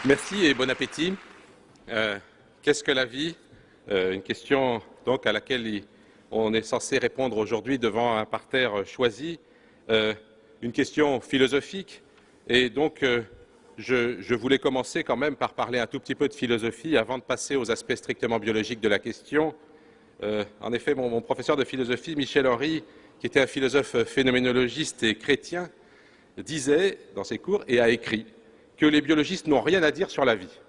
Merci et bon appétit. Qu'est-ce que la vie? Une question donc à laquelle on est censé répondre aujourd'hui devant un parterre choisi. Une question philosophique. Et donc, je voulais commencer quand même par parler un tout petit peu de philosophie avant de passer aux aspects strictement biologiques de la question. En effet, mon professeur de philosophie, Michel Henry, qui était un philosophe phénoménologiste et chrétien, disait dans ses cours et a écrit que les biologistes n'ont rien à dire sur la vie.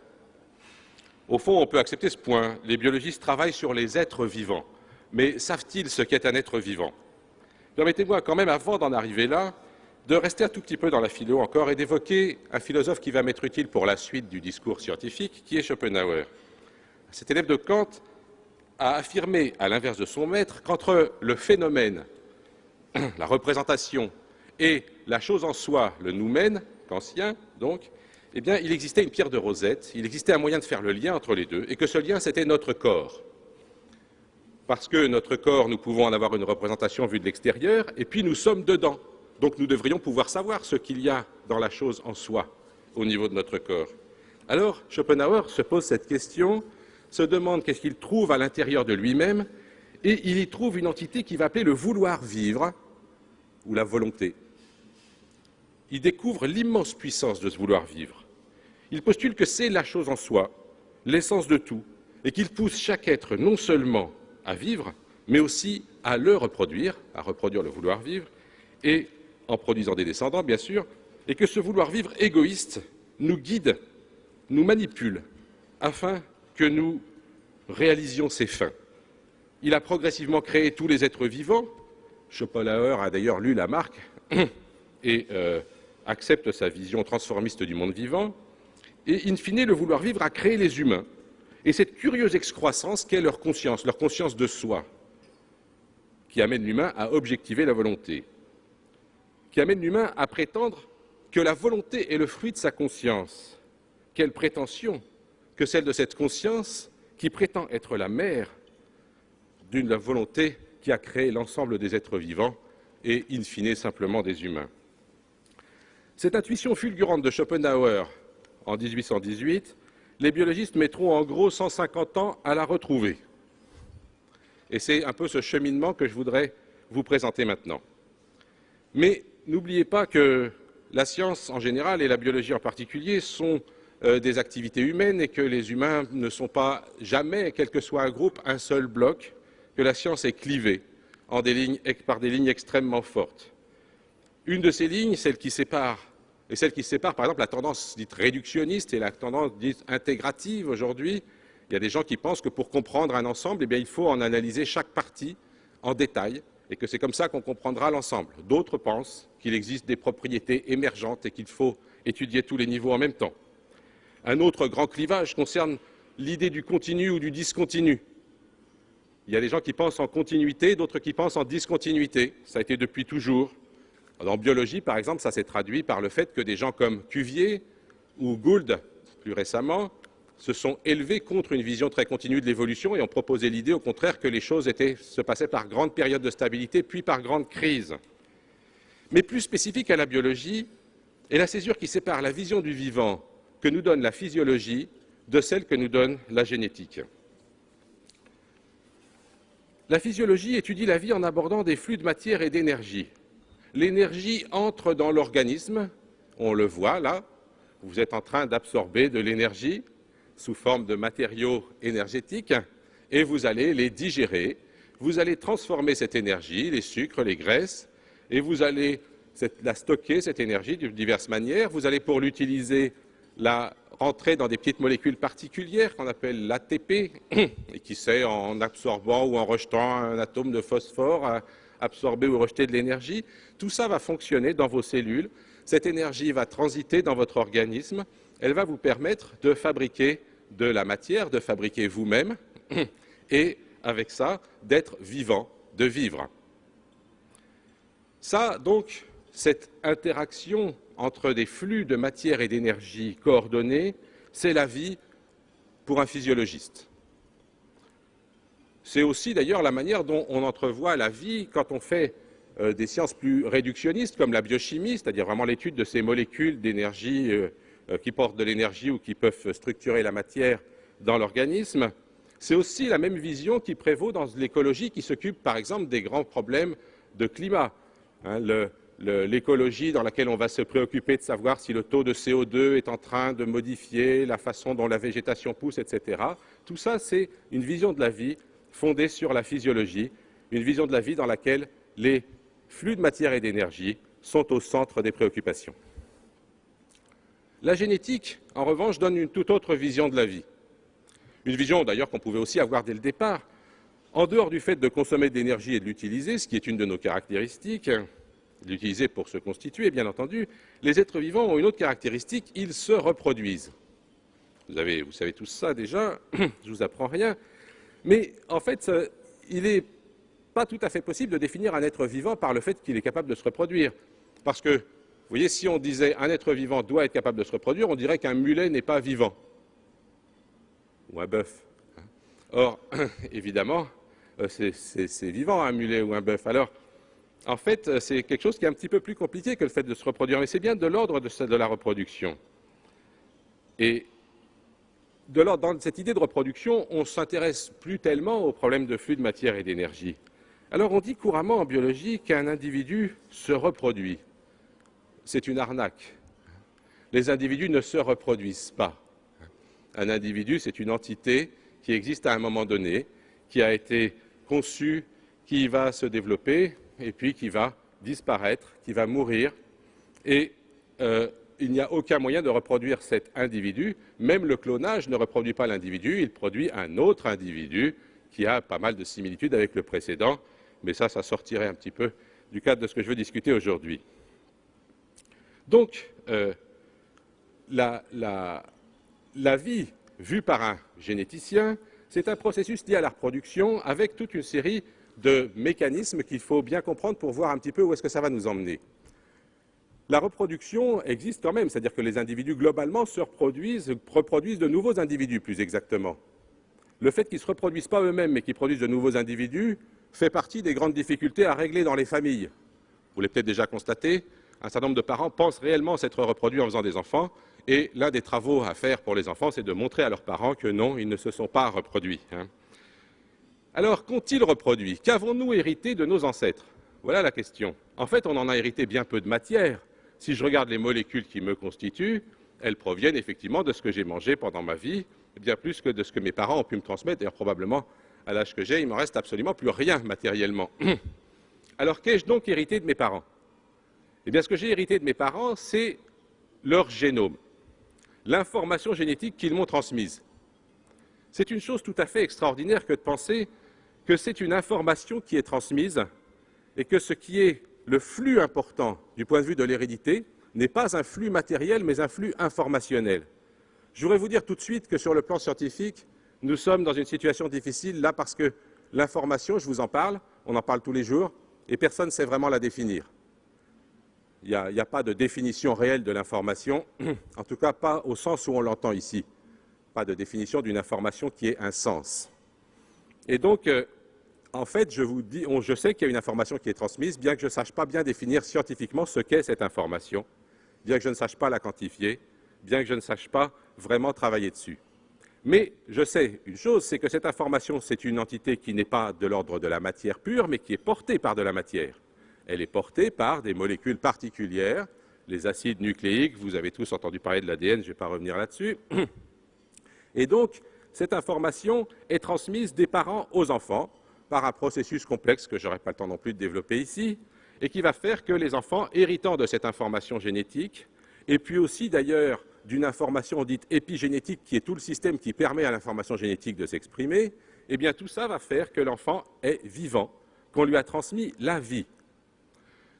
Au fond, on peut accepter ce point. Les biologistes travaillent sur les êtres vivants. Mais savent-ils ce qu'est un être vivant? Permettez-moi quand même, avant d'en arriver là, de rester un tout petit peu dans la philo encore et d'évoquer un philosophe qui va m'être utile pour la suite du discours scientifique, qui est Schopenhauer. Cet élève de Kant a affirmé, à l'inverse de son maître, qu'entre le phénomène, la représentation, et la chose en soi, le noumen, kantien, donc, eh bien, il existait une pierre de Rosette, il existait un moyen de faire le lien entre les deux, et que ce lien, c'était notre corps. Parce que notre corps, nous pouvons en avoir une représentation vue de l'extérieur, et puis nous sommes dedans. Donc nous devrions pouvoir savoir ce qu'il y a dans la chose en soi, au niveau de notre corps. Alors, Schopenhauer se pose cette question, se demande qu'est-ce qu'il trouve à l'intérieur de lui-même, et il y trouve une entité qu'il va appeler le vouloir vivre, ou la volonté. Il découvre l'immense puissance de ce vouloir vivre. Il postule que c'est la chose en soi, l'essence de tout, et qu'il pousse chaque être non seulement à vivre, mais aussi à le reproduire, à reproduire le vouloir vivre, et en produisant des descendants, bien sûr, et que ce vouloir vivre égoïste nous guide, nous manipule, afin que nous réalisions ses fins. Il a progressivement créé tous les êtres vivants. Schopenhauer a d'ailleurs lu Lamarck et accepte sa vision transformiste du monde vivant. Et in fine, le vouloir vivre a créé les humains. Et cette curieuse excroissance qu'est leur conscience de soi, qui amène l'humain à objectiver la volonté, qui amène l'humain à prétendre que la volonté est le fruit de sa conscience. Quelle prétention que celle de cette conscience qui prétend être la mère d'une volonté qui a créé l'ensemble des êtres vivants et, in fine, simplement des humains. Cette intuition fulgurante de Schopenhauer en 1818, les biologistes mettront en gros 150 ans à la retrouver. Et c'est un peu ce cheminement que je voudrais vous présenter maintenant. Mais n'oubliez pas que la science en général et la biologie en particulier sont des activités humaines et que les humains ne sont pas jamais, quel que soit un groupe, un seul bloc, que la science est clivée par des lignes extrêmement fortes. Une de ces lignes, celle qui sépare par exemple la tendance dite réductionniste et la tendance dite intégrative aujourd'hui. Il y a des gens qui pensent que pour comprendre un ensemble, eh bien, il faut en analyser chaque partie en détail et que c'est comme ça qu'on comprendra l'ensemble. D'autres pensent qu'il existe des propriétés émergentes et qu'il faut étudier tous les niveaux en même temps. Un autre grand clivage concerne l'idée du continu ou du discontinu. Il y a des gens qui pensent en continuité, d'autres qui pensent en discontinuité. Ça a été depuis toujours. En biologie, par exemple, ça s'est traduit par le fait que des gens comme Cuvier ou Gould, plus récemment, se sont élevés contre une vision très continue de l'évolution et ont proposé l'idée, au contraire, que les choses se passaient par grandes périodes de stabilité, puis par grandes crises. Mais plus spécifique à la biologie est la césure qui sépare la vision du vivant que nous donne la physiologie de celle que nous donne la génétique. La physiologie étudie la vie en abordant des flux de matière et d'énergie. L'énergie entre dans l'organisme, on le voit là, vous êtes en train d'absorber de l'énergie sous forme de matériaux énergétiques et vous allez les digérer, vous allez transformer cette énergie, les sucres, les graisses, et vous allez la stocker, cette énergie, de diverses manières. Vous allez, pour l'utiliser, la rentrer dans des petites molécules particulières qu'on appelle l'ATP, et qui sait, en absorbant ou en rejetant un atome de phosphore, absorber ou rejeter de l'énergie. Tout ça va fonctionner dans vos cellules. Cette énergie va transiter dans votre organisme. Elle va vous permettre de fabriquer de la matière, de fabriquer vous-même, et avec ça, d'être vivant, de vivre. Ça, donc, cette interaction entre des flux de matière et d'énergie coordonnés, c'est la vie pour un physiologiste. C'est aussi d'ailleurs la manière dont on entrevoit la vie quand on fait des sciences plus réductionnistes comme la biochimie, c'est-à-dire vraiment l'étude de ces molécules d'énergie qui portent de l'énergie ou qui peuvent structurer la matière dans l'organisme. C'est aussi la même vision qui prévaut dans l'écologie qui s'occupe par exemple des grands problèmes de climat. L'écologie dans laquelle on va se préoccuper de savoir si le taux de CO2 est en train de modifier la façon dont la végétation pousse, etc. Tout ça, c'est une vision de la vie fondée sur la physiologie, une vision de la vie dans laquelle les flux de matière et d'énergie sont au centre des préoccupations. La génétique, en revanche, donne une toute autre vision de la vie. Une vision d'ailleurs qu'on pouvait aussi avoir dès le départ. En dehors du fait de consommer de l'énergie et de l'utiliser, ce qui est une de nos caractéristiques, l'utiliser pour se constituer, bien entendu, les êtres vivants ont une autre caractéristique, ils se reproduisent. Vous savez tout ça déjà, je ne vous apprends rien. Mais en fait, il n'est pas tout à fait possible de définir un être vivant par le fait qu'il est capable de se reproduire. Parce que, vous voyez, si on disait un être vivant doit être capable de se reproduire, on dirait qu'un mulet n'est pas vivant. Ou un bœuf. Or, évidemment, c'est vivant un mulet ou un bœuf. Alors, en fait, c'est quelque chose qui est un petit peu plus compliqué que le fait de se reproduire, mais c'est bien de l'ordre de la reproduction. Et dans cette idée de reproduction, on ne s'intéresse plus tellement aux problèmes de flux de matière et d'énergie. Alors on dit couramment en biologie qu'un individu se reproduit. C'est une arnaque. Les individus ne se reproduisent pas. Un individu, c'est une entité qui existe à un moment donné, qui a été conçue, qui va se développer, et puis qui va disparaître, qui va mourir, et il n'y a aucun moyen de reproduire cet individu. Même le clonage ne reproduit pas l'individu, il produit un autre individu qui a pas mal de similitudes avec le précédent, mais ça sortirait un petit peu du cadre de ce que je veux discuter aujourd'hui. Donc, la vie vue par un généticien, c'est un processus lié à la reproduction avec toute une série de mécanismes qu'il faut bien comprendre pour voir un petit peu où est-ce que ça va nous emmener. La reproduction existe quand même, c'est-à-dire que les individus globalement se reproduisent de nouveaux individus plus exactement. Le fait qu'ils ne se reproduisent pas eux-mêmes mais qu'ils produisent de nouveaux individus fait partie des grandes difficultés à régler dans les familles. Vous l'avez peut-être déjà constaté, un certain nombre de parents pensent réellement s'être reproduits en faisant des enfants, et l'un des travaux à faire pour les enfants, c'est de montrer à leurs parents que non, ils ne se sont pas reproduits. Alors, qu'ont-ils reproduit? Qu'avons-nous hérité de nos ancêtres? Voilà la question. En fait, on en a hérité bien peu de matière. Si je regarde les molécules qui me constituent, elles proviennent effectivement de ce que j'ai mangé pendant ma vie, bien plus que de ce que mes parents ont pu me transmettre. D'ailleurs, probablement, à l'âge que j'ai, il ne me reste absolument plus rien matériellement. Alors, qu'ai-je donc hérité de mes parents? Eh bien, ce que j'ai hérité de mes parents, c'est leur génome, l'information génétique qu'ils m'ont transmise. C'est une chose tout à fait extraordinaire que de penser que c'est une information qui est transmise et que ce qui est le flux important du point de vue de l'hérédité n'est pas un flux matériel, mais un flux informationnel. Je voudrais vous dire tout de suite que sur le plan scientifique, nous sommes dans une situation difficile là parce que l'information, je vous en parle, on en parle tous les jours, et personne ne sait vraiment la définir. Il n'y a pas de définition réelle de l'information, en tout cas pas au sens où on l'entend ici. Pas de définition d'une information qui ait un sens. Et donc, en fait, je sais qu'il y a une information qui est transmise, bien que je ne sache pas bien définir scientifiquement ce qu'est cette information, bien que je ne sache pas la quantifier, bien que je ne sache pas vraiment travailler dessus. Mais je sais une chose, c'est que cette information, c'est une entité qui n'est pas de l'ordre de la matière pure, mais qui est portée par de la matière. Elle est portée par des molécules particulières, les acides nucléiques, vous avez tous entendu parler de l'ADN, je ne vais pas revenir là-dessus. Et donc, cette information est transmise des parents aux enfants par un processus complexe que je n'aurai pas le temps non plus de développer ici, et qui va faire que les enfants, héritant de cette information génétique, et puis aussi d'ailleurs d'une information dite épigénétique, qui est tout le système qui permet à l'information génétique de s'exprimer, eh bien tout ça va faire que l'enfant est vivant, qu'on lui a transmis la vie.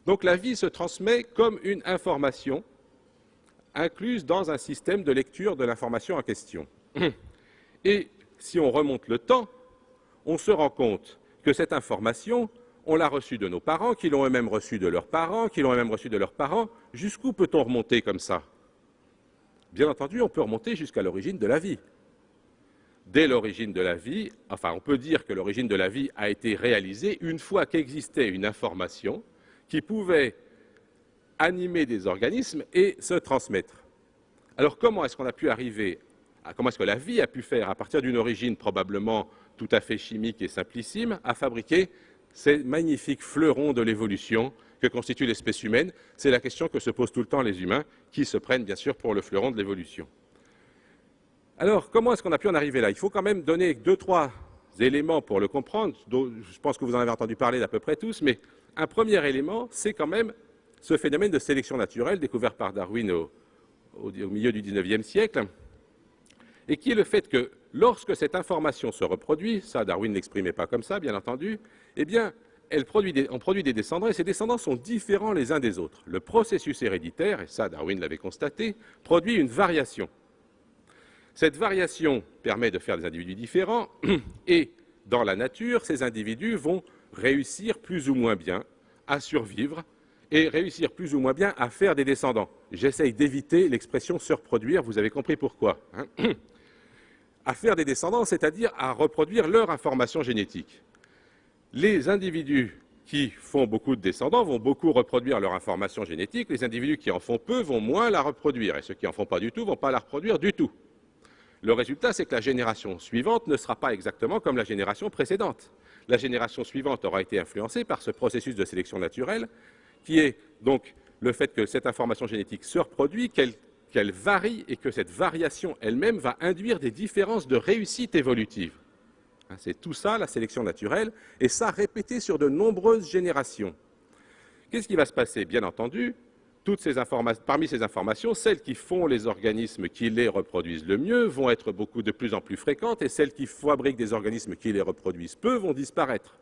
Donc la vie se transmet comme une information incluse dans un système de lecture de l'information en question. Et si on remonte le temps, on se rend compte que cette information, on l'a reçue de nos parents, qui l'ont eux-mêmes reçue de leurs parents, qui l'ont eux-mêmes reçue de leurs parents. Jusqu'où peut-on remonter comme ça? Bien entendu, on peut remonter jusqu'à l'origine de la vie. Dès l'origine de la vie, enfin on peut dire que l'origine de la vie a été réalisée une fois qu'existait une information qui pouvait animer des organismes et se transmettre. Alors comment est-ce qu'on a pu arriver, comment est-ce que la vie a pu faire, à partir d'une origine probablement tout à fait chimique et simplissime, à fabriquer ces magnifiques fleurons de l'évolution que constitue l'espèce humaine? C'est la question que se posent tout le temps les humains, qui se prennent bien sûr pour le fleuron de l'évolution. Alors, comment est-ce qu'on a pu en arriver là? Il faut quand même donner 2-3 éléments pour le comprendre. Je pense que vous en avez entendu parler d'à peu près tous, mais un premier élément, c'est quand même ce phénomène de sélection naturelle découvert par Darwin au milieu du XIXe siècle, et qui est le fait que lorsque cette information se reproduit, ça Darwin ne l'exprimait pas comme ça, bien entendu, eh bien, on produit des descendants, et ces descendants sont différents les uns des autres. Le processus héréditaire, et ça Darwin l'avait constaté, produit une variation. Cette variation permet de faire des individus différents, et dans la nature, ces individus vont réussir plus ou moins bien à survivre et réussir plus ou moins bien à faire des descendants. J'essaye d'éviter l'expression se reproduire, vous avez compris pourquoi. À faire des descendants, c'est-à-dire à reproduire leur information génétique. Les individus qui font beaucoup de descendants vont beaucoup reproduire leur information génétique, les individus qui en font peu vont moins la reproduire, et ceux qui en font pas du tout ne vont pas la reproduire du tout. Le résultat, c'est que la génération suivante ne sera pas exactement comme la génération précédente. La génération suivante aura été influencée par ce processus de sélection naturelle, qui est donc le fait que cette information génétique se reproduit, qu'elle varie, et que cette variation elle-même va induire des différences de réussite évolutive. C'est tout ça, la sélection naturelle, et ça répété sur de nombreuses générations. Qu'est-ce qui va se passer? Bien entendu, parmi ces informations, celles qui font les organismes qui les reproduisent le mieux vont être de plus en plus fréquentes, et celles qui fabriquent des organismes qui les reproduisent peu vont disparaître.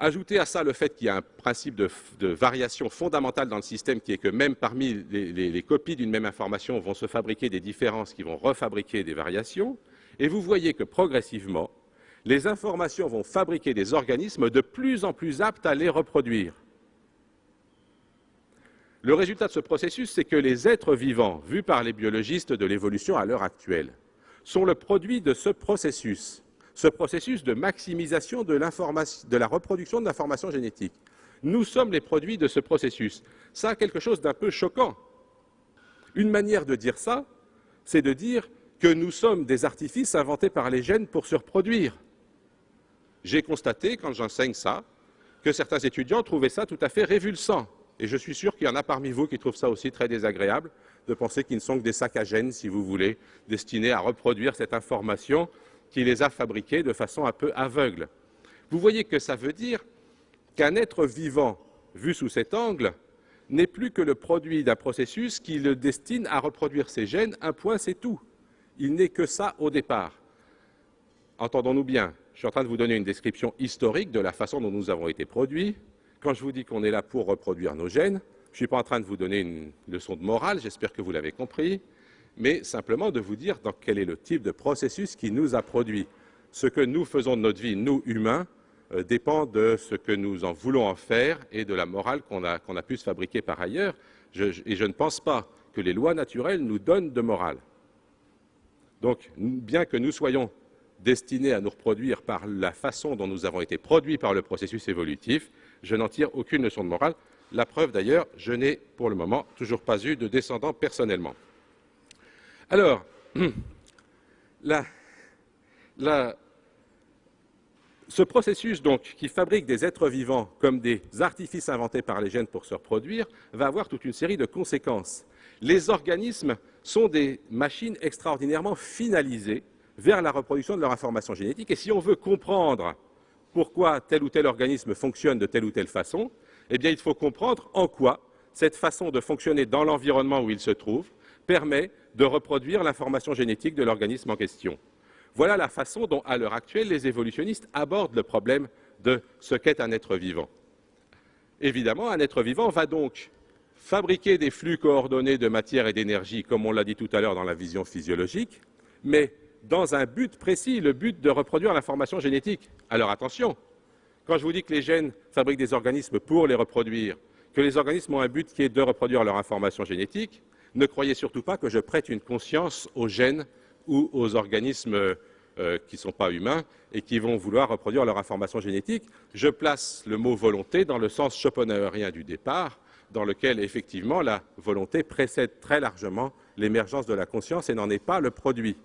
Ajoutez à ça le fait qu'il y a un principe de variation fondamentale dans le système, qui est que même parmi les copies d'une même information vont se fabriquer des différences qui vont refabriquer des variations, et vous voyez que progressivement, les informations vont fabriquer des organismes de plus en plus aptes à les reproduire. Le résultat de ce processus, c'est que les êtres vivants, vus par les biologistes de l'évolution à l'heure actuelle, sont le produit de ce processus de maximisation de la reproduction de l'information génétique. Nous sommes les produits de ce processus. Ça a quelque chose d'un peu choquant. Une manière de dire ça, c'est de dire que nous sommes des artifices inventés par les gènes pour se reproduire. J'ai constaté, quand j'enseigne ça, que certains étudiants trouvaient ça tout à fait révulsant. Et je suis sûr qu'il y en a parmi vous qui trouvent ça aussi très désagréable, de penser qu'ils ne sont que des sacs à gènes, si vous voulez, destinés à reproduire cette information qui les a fabriqués de façon un peu aveugle. Vous voyez que ça veut dire qu'un être vivant, vu sous cet angle, n'est plus que le produit d'un processus qui le destine à reproduire ses gènes, un point, c'est tout. Il n'est que ça au départ. Entendons-nous bien, je suis en train de vous donner une description historique de la façon dont nous avons été produits. Quand je vous dis qu'on est là pour reproduire nos gènes, je ne suis pas en train de vous donner une leçon de morale, j'espère que vous l'avez compris, mais simplement de vous dire dans quel est le type de processus qui nous a produits. Ce que nous faisons de notre vie, nous humains, dépend de ce que nous en voulons en faire et de la morale qu'on a pu se fabriquer par ailleurs. Et je ne pense pas que les lois naturelles nous donnent de morale. Donc, bien que nous soyons destinés à nous reproduire par la façon dont nous avons été produits par le processus évolutif, je n'en tire aucune leçon de morale. La preuve d'ailleurs, je n'ai pour le moment toujours pas eu de descendants personnellement. Alors, ce processus donc, qui fabrique des êtres vivants comme des artifices inventés par les gènes pour se reproduire, va avoir toute une série de conséquences. Les organismes sont des machines extraordinairement finalisées vers la reproduction de leur information génétique. Et si on veut comprendre pourquoi tel ou tel organisme fonctionne de telle ou telle façon, eh bien, il faut comprendre en quoi cette façon de fonctionner dans l'environnement où il se trouve permet de reproduire l'information génétique de l'organisme en question. Voilà la façon dont, à l'heure actuelle, les évolutionnistes abordent le problème de ce qu'est un être vivant. Évidemment, un être vivant va donc fabriquer des flux coordonnés de matière et d'énergie, comme on l'a dit tout à l'heure dans la vision physiologique, mais dans un but précis, le but de reproduire l'information génétique. Alors attention, quand je vous dis que les gènes fabriquent des organismes pour les reproduire, que les organismes ont un but qui est de reproduire leur information génétique, ne croyez surtout pas que je prête une conscience aux gènes ou aux organismes qui ne sont pas humains et qui vont vouloir reproduire leur information génétique. Je place le mot volonté dans le sens schopenhauerien du départ, dans lequel, effectivement, la volonté précède très largement l'émergence de la conscience et n'en est pas le produit.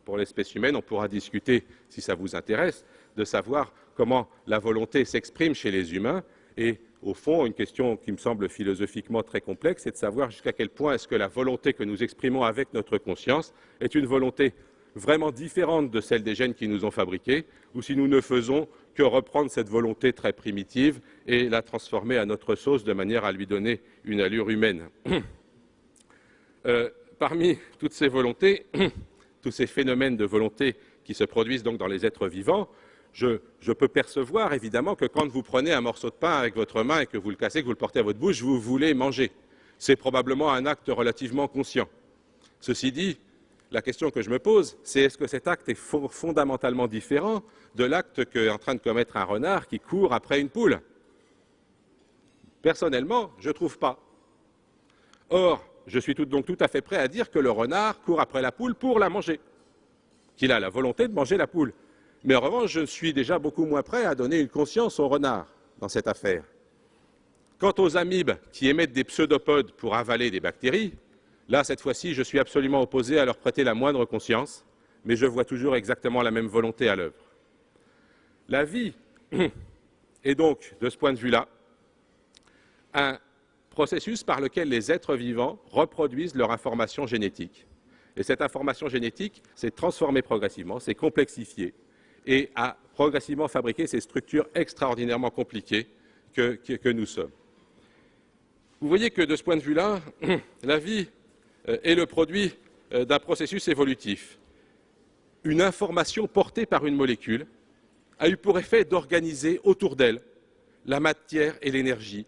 Pour l'espèce humaine, on pourra discuter, si ça vous intéresse, de savoir comment la volonté s'exprime chez les humains. Et au fond, une question qui me semble philosophiquement très complexe, c'est de savoir jusqu'à quel point est-ce que la volonté que nous exprimons avec notre conscience est une volonté vraiment différente de celle des gènes qui nous ont fabriqués, ou si nous ne faisons que reprendre cette volonté très primitive et la transformer à notre sauce de manière à lui donner une allure humaine. Parmi toutes ces volontés, tous ces phénomènes de volonté qui se produisent donc dans les êtres vivants, je peux percevoir évidemment que quand vous prenez un morceau de pain avec votre main et que vous le cassez, que vous le portez à votre bouche, vous voulez manger. C'est probablement un acte relativement conscient. Ceci dit, la question que je me pose, c'est est-ce que cet acte est fondamentalement différent de l'acte qu'est en train de commettre un renard qui court après une poule? Personnellement, je ne trouve pas. Or, je suis donc tout à fait prêt à dire que le renard court après la poule pour la manger, qu'il a la volonté de manger la poule. Mais en revanche, je suis déjà beaucoup moins prêt à donner une conscience au renard dans cette affaire. Quant aux amibes qui émettent des pseudopodes pour avaler des bactéries, là, cette fois-ci, je suis absolument opposé à leur prêter la moindre conscience, mais je vois toujours exactement la même volonté à l'œuvre. La vie est donc, de ce point de vue-là, un processus par lequel les êtres vivants reproduisent leur information génétique. Et cette information génétique s'est transformée progressivement, s'est complexifiée et a progressivement fabriqué ces structures extraordinairement compliquées que nous sommes. Vous voyez que de ce point de vue-là, la vie est le produit d'un processus évolutif. Une information portée par une molécule a eu pour effet d'organiser autour d'elle la matière et l'énergie,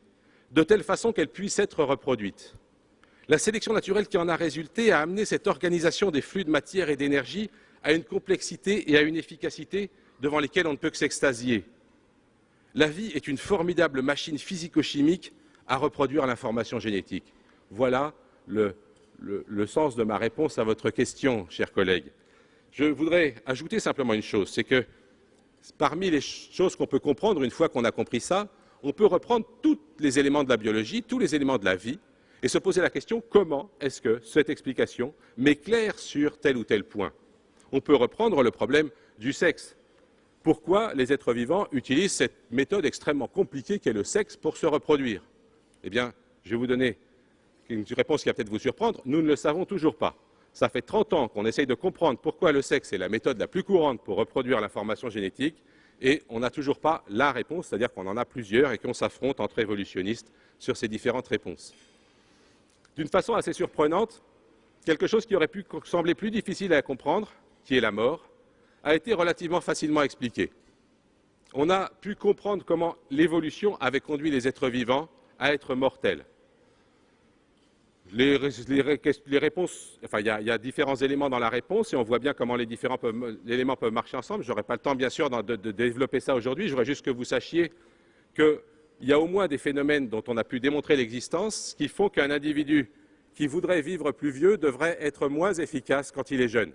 de telle façon qu'elle puisse être reproduite. La sélection naturelle qui en a résulté a amené cette organisation des flux de matière et d'énergie à une complexité et à une efficacité devant lesquelles on ne peut que s'extasier. La vie est une formidable machine physico-chimique à reproduire l'information génétique. Voilà le sens de ma réponse à votre question, chers collègues. Je voudrais ajouter simplement une chose, c'est que parmi les choses qu'on peut comprendre, une fois qu'on a compris ça, on peut reprendre tous les éléments de la biologie, tous les éléments de la vie, et se poser la question comment est-ce que cette explication m'éclaire sur tel ou tel point. On peut reprendre le problème du sexe. Pourquoi les êtres vivants utilisent cette méthode extrêmement compliquée qu'est le sexe pour se reproduire? Eh bien, je vais vous donner une réponse qui va peut-être vous surprendre. Nous ne le savons toujours pas. Ça fait 30 ans qu'on essaye de comprendre pourquoi le sexe est la méthode la plus courante pour reproduire l'information génétique et on n'a toujours pas la réponse, c'est-à-dire qu'on en a plusieurs et qu'on s'affronte entre évolutionnistes sur ces différentes réponses. D'une façon assez surprenante, quelque chose qui aurait pu sembler plus difficile à comprendre, qui est la mort, a été relativement facilement expliqué. On a pu comprendre comment l'évolution avait conduit les êtres vivants à être mortels. Les réponses, enfin, il y a différents éléments dans la réponse et on voit bien comment les différents éléments peuvent marcher ensemble. Je n'aurai pas le temps, bien sûr, de développer ça aujourd'hui. Je voudrais juste que vous sachiez qu'il y a au moins des phénomènes dont on a pu démontrer l'existence qui font qu'un individu qui voudrait vivre plus vieux devrait être moins efficace quand il est jeune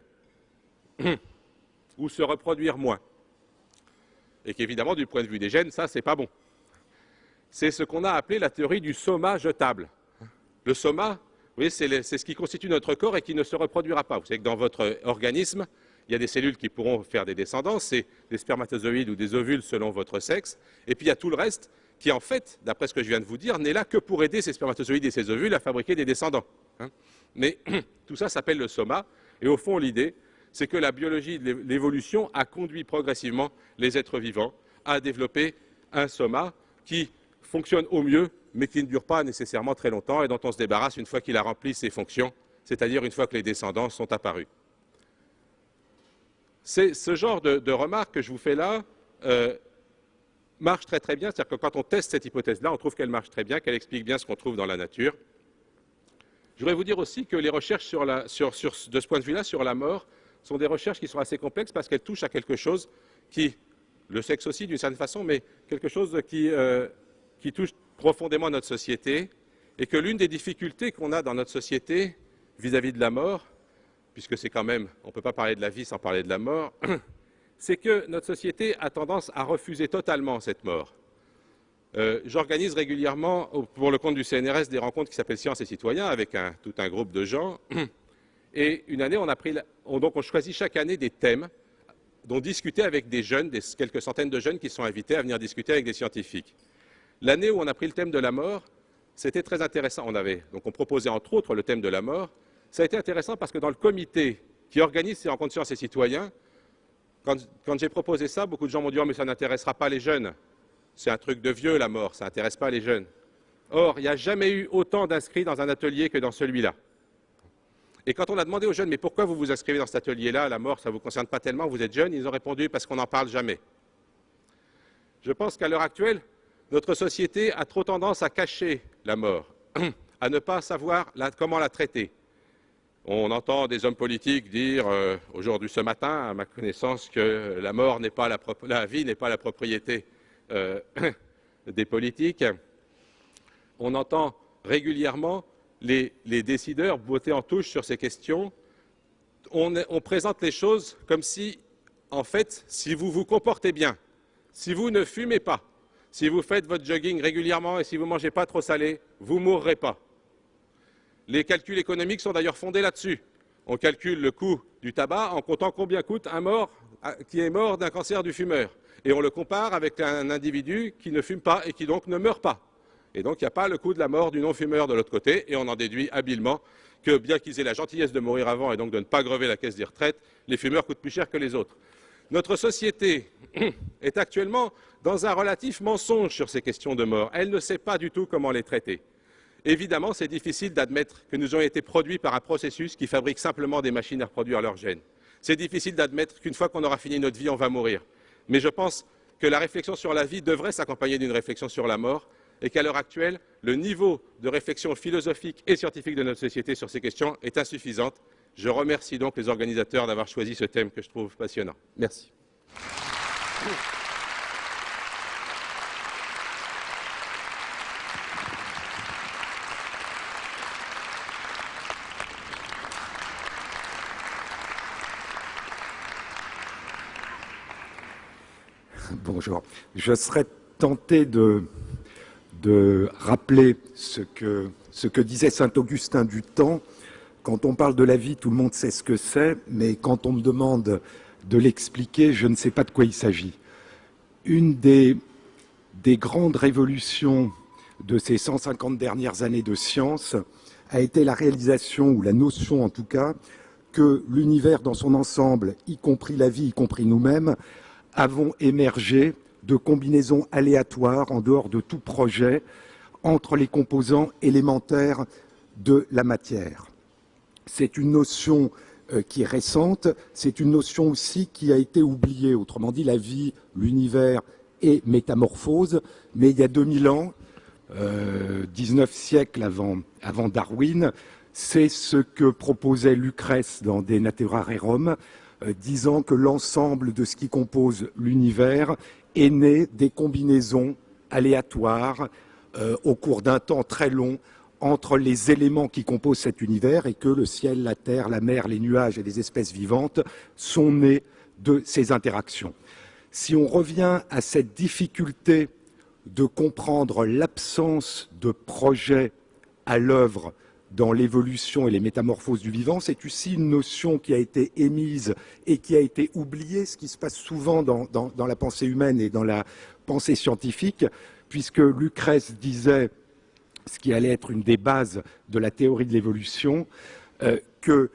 ou se reproduire moins. Et qu'évidemment, du point de vue des gènes, ça, c'est pas bon. C'est ce qu'on a appelé la théorie du soma jetable. Le soma, vous voyez, c'est ce qui constitue notre corps et qui ne se reproduira pas. Vous savez que dans votre organisme, il y a des cellules qui pourront faire des descendants, c'est des spermatozoïdes ou des ovules selon votre sexe, et puis il y a tout le reste qui, en fait, d'après ce que je viens de vous dire, n'est là que pour aider ces spermatozoïdes et ces ovules à fabriquer des descendants. Mais tout ça s'appelle le soma, et au fond, l'idée, c'est que la biologie de l'évolution a conduit progressivement les êtres vivants à développer un soma qui fonctionne au mieux, mais qui ne dure pas nécessairement très longtemps et dont on se débarrasse une fois qu'il a rempli ses fonctions, c'est-à-dire une fois que les descendants sont apparus. Ce genre de remarques que je vous fais là marche très très bien, c'est-à-dire que quand on teste cette hypothèse-là, on trouve qu'elle marche très bien, qu'elle explique bien ce qu'on trouve dans la nature. Je voudrais vous dire aussi que les recherches de ce point de vue-là sur la mort sont des recherches qui sont assez complexes parce qu'elles touchent à quelque chose qui, le sexe aussi d'une certaine façon, mais quelque chose qui touche profondément notre société et que l'une des difficultés qu'on a dans notre société vis-à-vis de la mort, puisque c'est quand même, on ne peut pas parler de la vie sans parler de la mort, c'est que notre société a tendance à refuser totalement cette mort. J'organise régulièrement, pour le compte du CNRS, des rencontres qui s'appellent Sciences et Citoyens, avec tout un groupe de gens. Et une année, on choisit chaque année des thèmes dont discuter avec des jeunes, quelques centaines de jeunes qui sont invités à venir discuter avec des scientifiques. L'année où on a pris le thème de la mort, c'était très intéressant. On proposait entre autres le thème de la mort. Ça a été intéressant parce que dans le comité qui organise ces rencontres Sciences et Citoyens, quand j'ai proposé ça, beaucoup de gens m'ont dit « Oh, mais ça n'intéressera pas les jeunes. C'est un truc de vieux, la mort, ça n'intéresse pas les jeunes. » Or, il n'y a jamais eu autant d'inscrits dans un atelier que dans celui-là. Et quand on a demandé aux jeunes « Mais pourquoi vous vous inscrivez dans cet atelier-là? La mort, ça ne vous concerne pas tellement, vous êtes jeunes ?» Ils ont répondu « Parce qu'on n'en parle jamais. » Je pense qu'à l'heure actuelle, notre société a trop tendance à cacher la mort, à ne pas savoir comment la traiter. On entend des hommes politiques dire aujourd'hui ce matin, à ma connaissance, que la vie n'est pas la propriété des politiques. On entend régulièrement les décideurs botter en touche sur ces questions. On présente les choses comme si, en fait, si vous vous comportez bien, si vous ne fumez pas, si vous faites votre jogging régulièrement et si vous ne mangez pas trop salé, vous ne mourrez pas. Les calculs économiques sont d'ailleurs fondés là-dessus. On calcule le coût du tabac en comptant combien coûte un mort qui est mort d'un cancer du fumeur. Et on le compare avec un individu qui ne fume pas et qui donc ne meurt pas. Et donc il n'y a pas le coût de la mort du non-fumeur de l'autre côté. Et on en déduit habilement que bien qu'ils aient la gentillesse de mourir avant et donc de ne pas grever la caisse des retraites, les fumeurs coûtent plus cher que les autres. Notre société est actuellement dans un relatif mensonge sur ces questions de mort. Elle ne sait pas du tout comment les traiter. Évidemment, c'est difficile d'admettre que nous avons été produits par un processus qui fabrique simplement des machines à reproduire leurs gènes. C'est difficile d'admettre qu'une fois qu'on aura fini notre vie, on va mourir. Mais je pense que la réflexion sur la vie devrait s'accompagner d'une réflexion sur la mort et qu'à l'heure actuelle, le niveau de réflexion philosophique et scientifique de notre société sur ces questions est insuffisant. Je remercie donc les organisateurs d'avoir choisi ce thème que je trouve passionnant. Merci. Bonjour. Je serais tenté de rappeler ce que disait saint Augustin du Temps. Quand on parle de la vie, tout le monde sait ce que c'est, mais quand on me demande de l'expliquer, je ne sais pas de quoi il s'agit. Une des grandes révolutions de ces 150 dernières années de science a été la réalisation, ou la notion en tout cas, que l'univers dans son ensemble, y compris la vie, y compris nous-mêmes, avons émergé de combinaisons aléatoires en dehors de tout projet entre les composants élémentaires de la matière. C'est une notion qui est récente, c'est une notion aussi qui a été oubliée. Autrement dit, la vie, l'univers et métamorphose, mais il y a 2000 ans, 19 siècles avant Darwin, c'est ce que proposait Lucrèce dans De Natura Rerum, disant que l'ensemble de ce qui compose l'univers est né des combinaisons aléatoires au cours d'un temps très long entre les éléments qui composent cet univers et que le ciel, la terre, la mer, les nuages et les espèces vivantes sont nés de ces interactions. Si on revient à cette difficulté de comprendre l'absence de projet à l'œuvre dans l'évolution et les métamorphoses du vivant, c'est aussi une notion qui a été émise et qui a été oubliée, ce qui se passe souvent dans la pensée humaine et dans la pensée scientifique, puisque Lucrèce disait, ce qui allait être une des bases de la théorie de l'évolution, que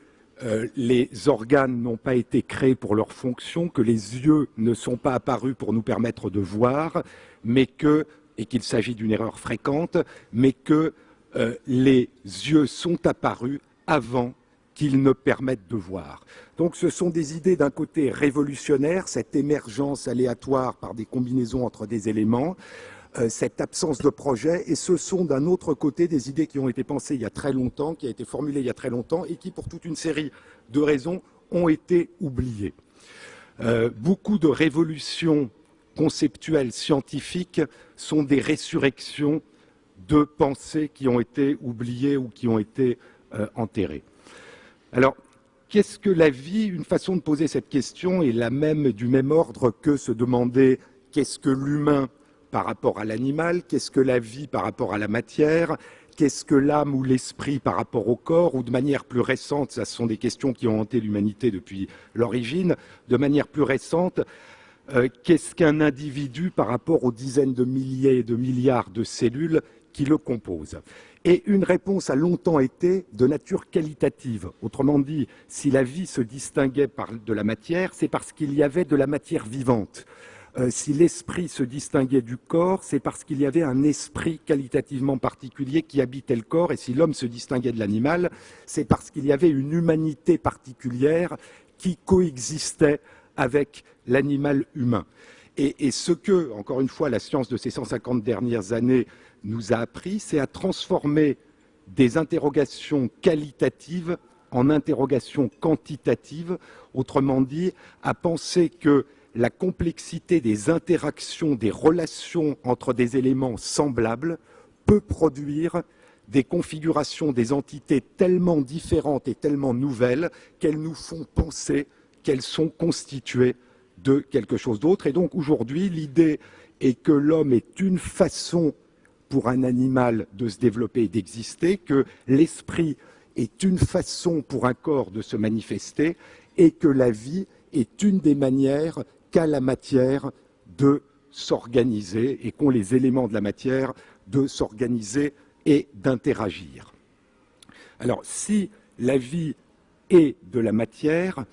les organes n'ont pas été créés pour leur fonction, que les yeux ne sont pas apparus pour nous permettre de voir, et qu'il s'agit d'une erreur fréquente, mais que les yeux sont apparus avant qu'ils ne permettent de voir. Donc ce sont des idées d'un côté révolutionnaire, cette émergence aléatoire par des combinaisons entre des éléments, cette absence de projet, et ce sont d'un autre côté des idées qui ont été pensées il y a très longtemps, qui ont été formulées il y a très longtemps et qui, pour toute une série de raisons, ont été oubliées. Beaucoup de révolutions conceptuelles scientifiques sont des résurrections de pensées qui ont été oubliées ou qui ont été enterrées. Alors, qu'est-ce que la vie? Une façon de poser cette question est la même, du même ordre que se demander qu'est-ce que l'humain par rapport à l'animal, qu'est-ce que la vie par rapport à la matière, qu'est-ce que l'âme ou l'esprit par rapport au corps, ou de manière plus récente, ça ce sont des questions qui ont hanté l'humanité depuis l'origine, de manière plus récente, qu'est-ce qu'un individu par rapport aux dizaines de milliers et de milliards de cellules qui le composent. Et une réponse a longtemps été de nature qualitative. Autrement dit, si la vie se distinguait de la matière, c'est parce qu'il y avait de la matière vivante. Si l'esprit se distinguait du corps, c'est parce qu'il y avait un esprit qualitativement particulier qui habitait le corps. Et si l'homme se distinguait de l'animal, c'est parce qu'il y avait une humanité particulière qui coexistait avec l'animal humain. Et ce que, encore une fois, la science de ces 150 dernières années nous a appris, c'est à transformer des interrogations qualitatives en interrogations quantitatives, autrement dit, à penser que la complexité des interactions, des relations entre des éléments semblables peut produire des configurations des entités tellement différentes et tellement nouvelles qu'elles nous font penser qu'elles sont constituées de quelque chose d'autre. Et donc aujourd'hui, l'idée est que l'homme est une façon pour un animal de se développer et d'exister, que l'esprit est une façon pour un corps de se manifester et que la vie est une des manières qu'a la matière de s'organiser et qu'ont les éléments de la matière de s'organiser et d'interagir. Alors, si la vie est de la matière,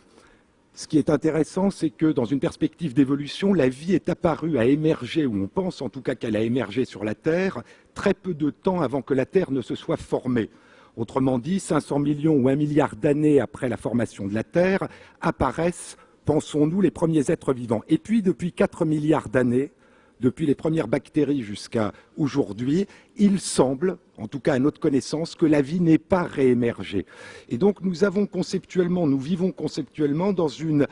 ce qui est intéressant, c'est que dans une perspective d'évolution, la vie est apparue à émerger, ou on pense en tout cas qu'elle a émergé sur la Terre, très peu de temps avant que la Terre ne se soit formée. Autrement dit, 500 millions ou 1 milliard d'années après la formation de la Terre, apparaissent, pensons-nous, les premiers êtres vivants. Et puis, depuis 4 milliards d'années, depuis les premières bactéries jusqu'à aujourd'hui, il semble, en tout cas à notre connaissance, que la vie n'est pas réémergée. Et donc nous vivons conceptuellement dans une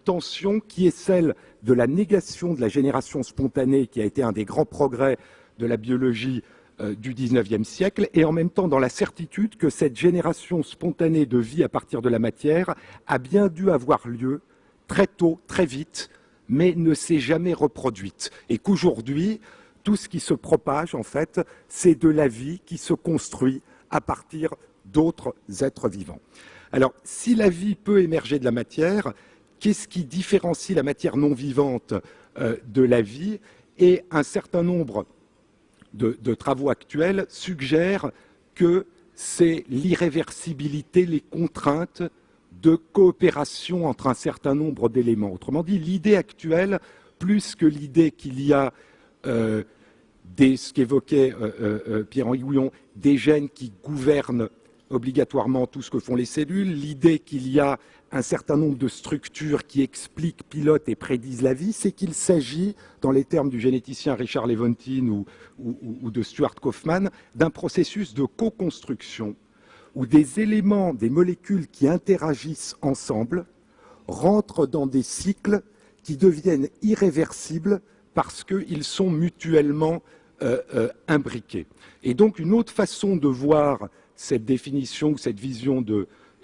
tension qui est celle de la négation de la génération spontanée, qui a été un des grands progrès de la biologie du XIXe siècle, et en même temps dans la certitude que cette génération spontanée de vie à partir de la matière a bien dû avoir lieu très tôt, très vite, mais ne s'est jamais reproduite. Et qu'aujourd'hui, tout ce qui se propage, en fait, c'est de la vie qui se construit à partir d'autres êtres vivants. Alors, si la vie peut émerger de la matière, qu'est-ce qui différencie la matière non vivante de la vie? Et un certain nombre de travaux actuels suggèrent que c'est l'irréversibilité, les contraintes de coopération entre un certain nombre d'éléments. Autrement dit, l'idée actuelle, plus que l'idée qu'il y a ce qu'évoquait Pierre-Henri Gouillon, des gènes qui gouvernent obligatoirement tout ce que font les cellules, l'idée qu'il y a un certain nombre de structures qui expliquent, pilotent et prédisent la vie, c'est qu'il s'agit, dans les termes du généticien Richard Lewontin ou de Stuart Kauffman, d'un processus de co-construction où des éléments, des molécules qui interagissent ensemble rentrent dans des cycles qui deviennent irréversibles parce qu'ils sont mutuellement imbriqués. Et donc une autre façon de voir cette définition, cette vision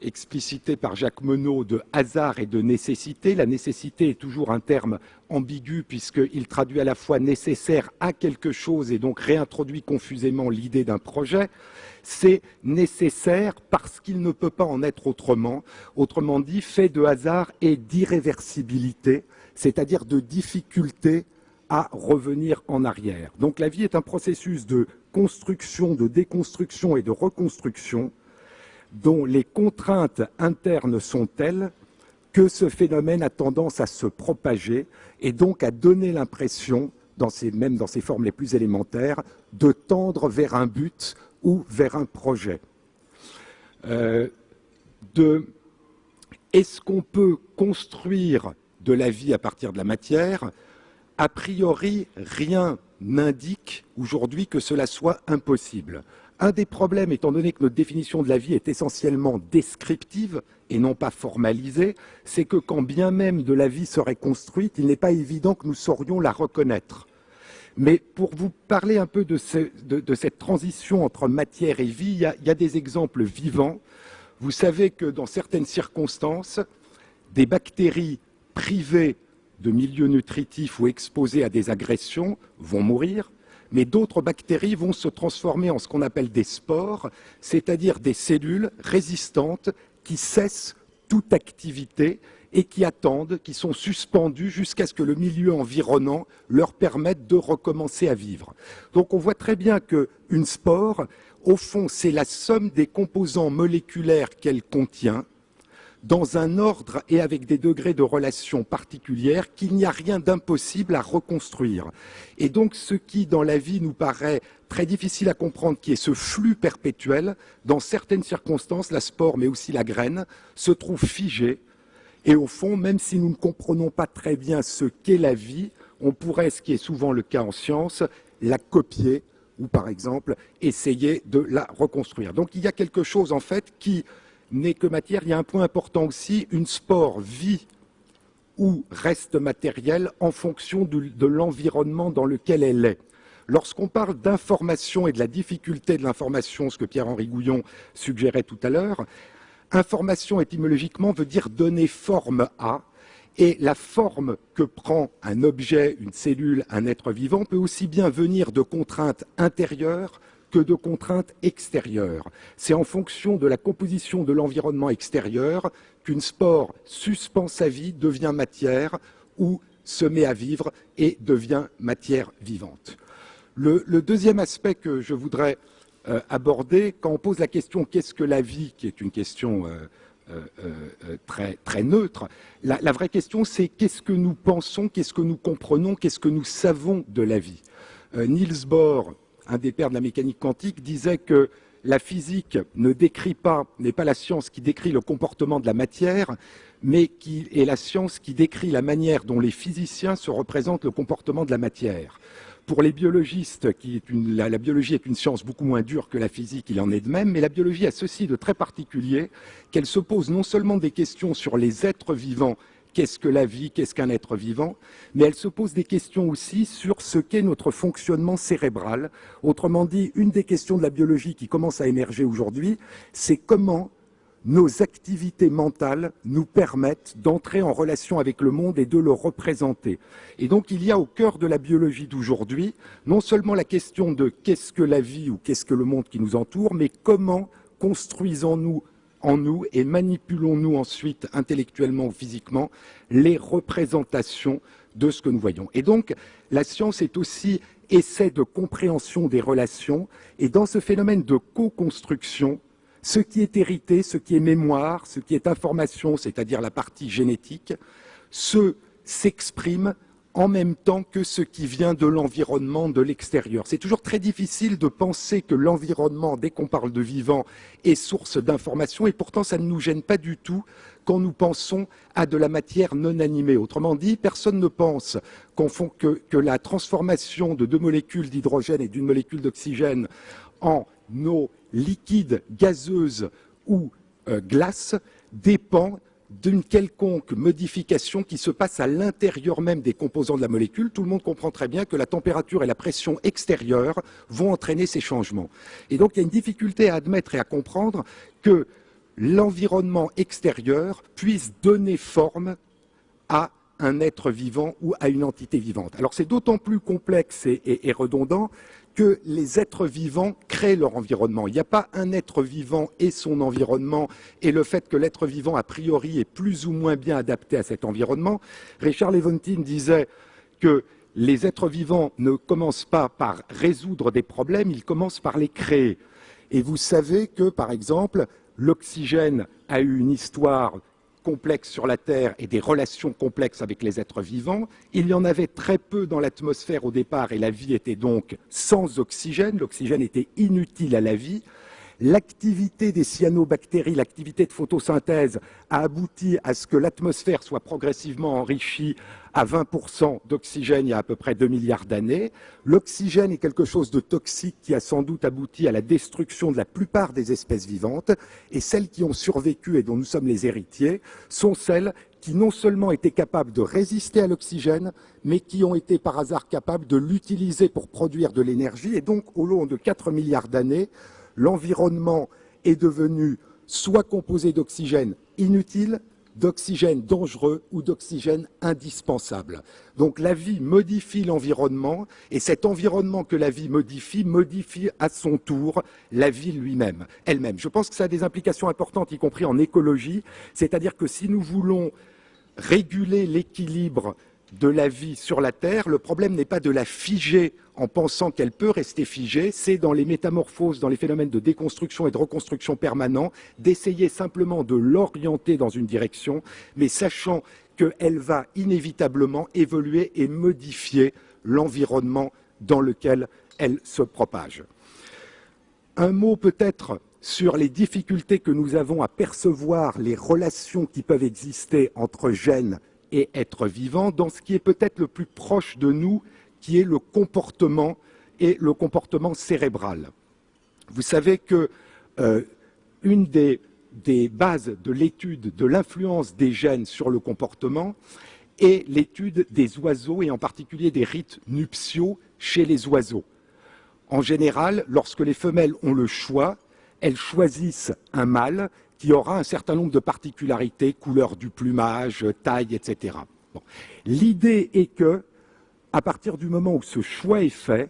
explicitée par Jacques Monod de hasard et de nécessité. La nécessité est toujours un terme ambigu puisqu'il traduit à la fois nécessaire à quelque chose et donc réintroduit confusément l'idée d'un projet. C'est nécessaire parce qu'il ne peut pas en être autrement. Autrement dit, fait de hasard et d'irréversibilité, c'est-à-dire de difficulté à revenir en arrière. Donc la vie est un processus de construction, de déconstruction et de reconstruction dont les contraintes internes sont telles que ce phénomène a tendance à se propager et donc à donner l'impression, même dans ses formes les plus élémentaires, de tendre vers un but ou vers un projet. Est-ce qu'on peut construire de la vie à partir de la matière? A priori, rien n'indique aujourd'hui que cela soit impossible. Un des problèmes, étant donné que notre définition de la vie est essentiellement descriptive et non pas formalisée, c'est que quand bien même de la vie serait construite, il n'est pas évident que nous saurions la reconnaître. Mais pour vous parler un peu de cette transition entre matière et vie, il y a des exemples vivants. Vous savez que dans certaines circonstances, des bactéries privées de milieux nutritifs ou exposés à des agressions vont mourir, mais d'autres bactéries vont se transformer en ce qu'on appelle des spores, c'est-à-dire des cellules résistantes qui cessent toute activité et qui attendent, qui sont suspendues jusqu'à ce que le milieu environnant leur permette de recommencer à vivre. Donc on voit très bien qu'une spore, au fond, c'est la somme des composants moléculaires qu'elle contient, dans un ordre et avec des degrés de relation particulières qu'il n'y a rien d'impossible à reconstruire. Et donc ce qui, dans la vie, nous paraît très difficile à comprendre, qui est ce flux perpétuel, dans certaines circonstances, la spore, mais aussi la graine, se trouve figé. Et au fond, même si nous ne comprenons pas très bien ce qu'est la vie, on pourrait, ce qui est souvent le cas en science, la copier ou, par exemple, essayer de la reconstruire. Donc il y a quelque chose, en fait, qui n'est que matière. Il y a un point important aussi, une spore vit ou reste matérielle en fonction de l'environnement dans lequel elle est. Lorsqu'on parle d'information et de la difficulté de l'information, ce que Pierre-Henri Gouillon suggérait tout à l'heure, information étymologiquement veut dire donner forme à, et la forme que prend un objet, une cellule, un être vivant peut aussi bien venir de contraintes intérieures que de contraintes extérieures. C'est en fonction de la composition de l'environnement extérieur qu'une spore suspend sa vie, devient matière ou se met à vivre et devient matière vivante. Le deuxième aspect que je voudrais aborder, quand on pose la question « qu'est-ce que la vie ?», qui est une question très neutre, la vraie question c'est qu'est-ce que nous pensons, qu'est-ce que nous comprenons, qu'est-ce que nous savons de la vie. Niels Bohr, un des pères de la mécanique quantique, disait que la physique n'est pas la science qui décrit le comportement de la matière, mais qui est la science qui décrit la manière dont les physiciens se représentent le comportement de la matière. Pour les biologistes, la biologie est une science beaucoup moins dure que la physique, il en est de même, mais la biologie a ceci de très particulier, qu'elle se pose non seulement des questions sur les êtres vivants, qu'est-ce que la vie, qu'est-ce qu'un être vivant, mais elle se pose des questions aussi sur ce qu'est notre fonctionnement cérébral. Autrement dit, une des questions de la biologie qui commence à émerger aujourd'hui, c'est comment nos activités mentales nous permettent d'entrer en relation avec le monde et de le représenter. Et donc il y a au cœur de la biologie d'aujourd'hui non seulement la question de qu'est-ce que la vie ou qu'est-ce que le monde qui nous entoure, mais comment construisons-nous en nous et manipulons-nous ensuite intellectuellement ou physiquement les représentations de ce que nous voyons. Et donc la science est aussi essai de compréhension des relations, et dans ce phénomène de co-construction, ce qui est hérité, ce qui est mémoire, ce qui est information, c'est-à-dire la partie génétique, s'exprime en même temps que ce qui vient de l'environnement, de l'extérieur. C'est toujours très difficile de penser que l'environnement, dès qu'on parle de vivant, est source d'information, et pourtant ça ne nous gêne pas du tout quand nous pensons à de la matière non animée. Autrement dit, personne ne pense que la transformation de deux molécules d'hydrogène et d'une molécule d'oxygène en eau liquide, gazeuse ou glace dépend d'une quelconque modification qui se passe à l'intérieur même des composants de la molécule. Tout le monde comprend très bien que la température et la pression extérieure vont entraîner ces changements. Et donc il y a une difficulté à admettre et à comprendre que l'environnement extérieur puisse donner forme à un être vivant ou à une entité vivante. Alors c'est d'autant plus complexe et redondant que les êtres vivants créent leur environnement. Il n'y a pas un être vivant et son environnement, et le fait que l'être vivant, a priori, est plus ou moins bien adapté à cet environnement. Richard Lewontin disait que les êtres vivants ne commencent pas par résoudre des problèmes, ils commencent par les créer. Et vous savez que, par exemple, l'oxygène a eu une histoire complexes sur la Terre et des relations complexes avec les êtres vivants. Il y en avait très peu dans l'atmosphère au départ et la vie était donc sans oxygène. L'oxygène était inutile à la vie. L'activité des cyanobactéries, l'activité de photosynthèse a abouti à ce que l'atmosphère soit progressivement enrichie à 20% d'oxygène il y a à peu près 2 milliards d'années. L'oxygène est quelque chose de toxique qui a sans doute abouti à la destruction de la plupart des espèces vivantes, et celles qui ont survécu et dont nous sommes les héritiers sont celles qui non seulement étaient capables de résister à l'oxygène, mais qui ont été par hasard capables de l'utiliser pour produire de l'énergie. Et donc, au long de 4 milliards d'années, l'environnement est devenu soit composé d'oxygène inutile, d'oxygène dangereux ou d'oxygène indispensable. Donc la vie modifie l'environnement, et cet environnement que la vie modifie à son tour la vie elle-même. Je pense que ça a des implications importantes, y compris en écologie, c'est-à-dire que si nous voulons réguler l'équilibre de la vie sur la Terre, le problème n'est pas de la figer en pensant qu'elle peut rester figée, c'est dans les métamorphoses, dans les phénomènes de déconstruction et de reconstruction permanents, d'essayer simplement de l'orienter dans une direction, mais sachant qu'elle va inévitablement évoluer et modifier l'environnement dans lequel elle se propage. Un mot peut-être sur les difficultés que nous avons à percevoir les relations qui peuvent exister entre gènes et êtres vivants dans ce qui est peut-être le plus proche de nous, qui est le comportement et le comportement cérébral. Vous savez que une des bases de l'étude de l'influence des gènes sur le comportement est l'étude des oiseaux et en particulier des rites nuptiaux chez les oiseaux. En général, lorsque les femelles ont le choix, elles choisissent un mâle qui aura un certain nombre de particularités, couleur du plumage, taille, etc. Bon. L'idée est que, à partir du moment où ce choix est fait,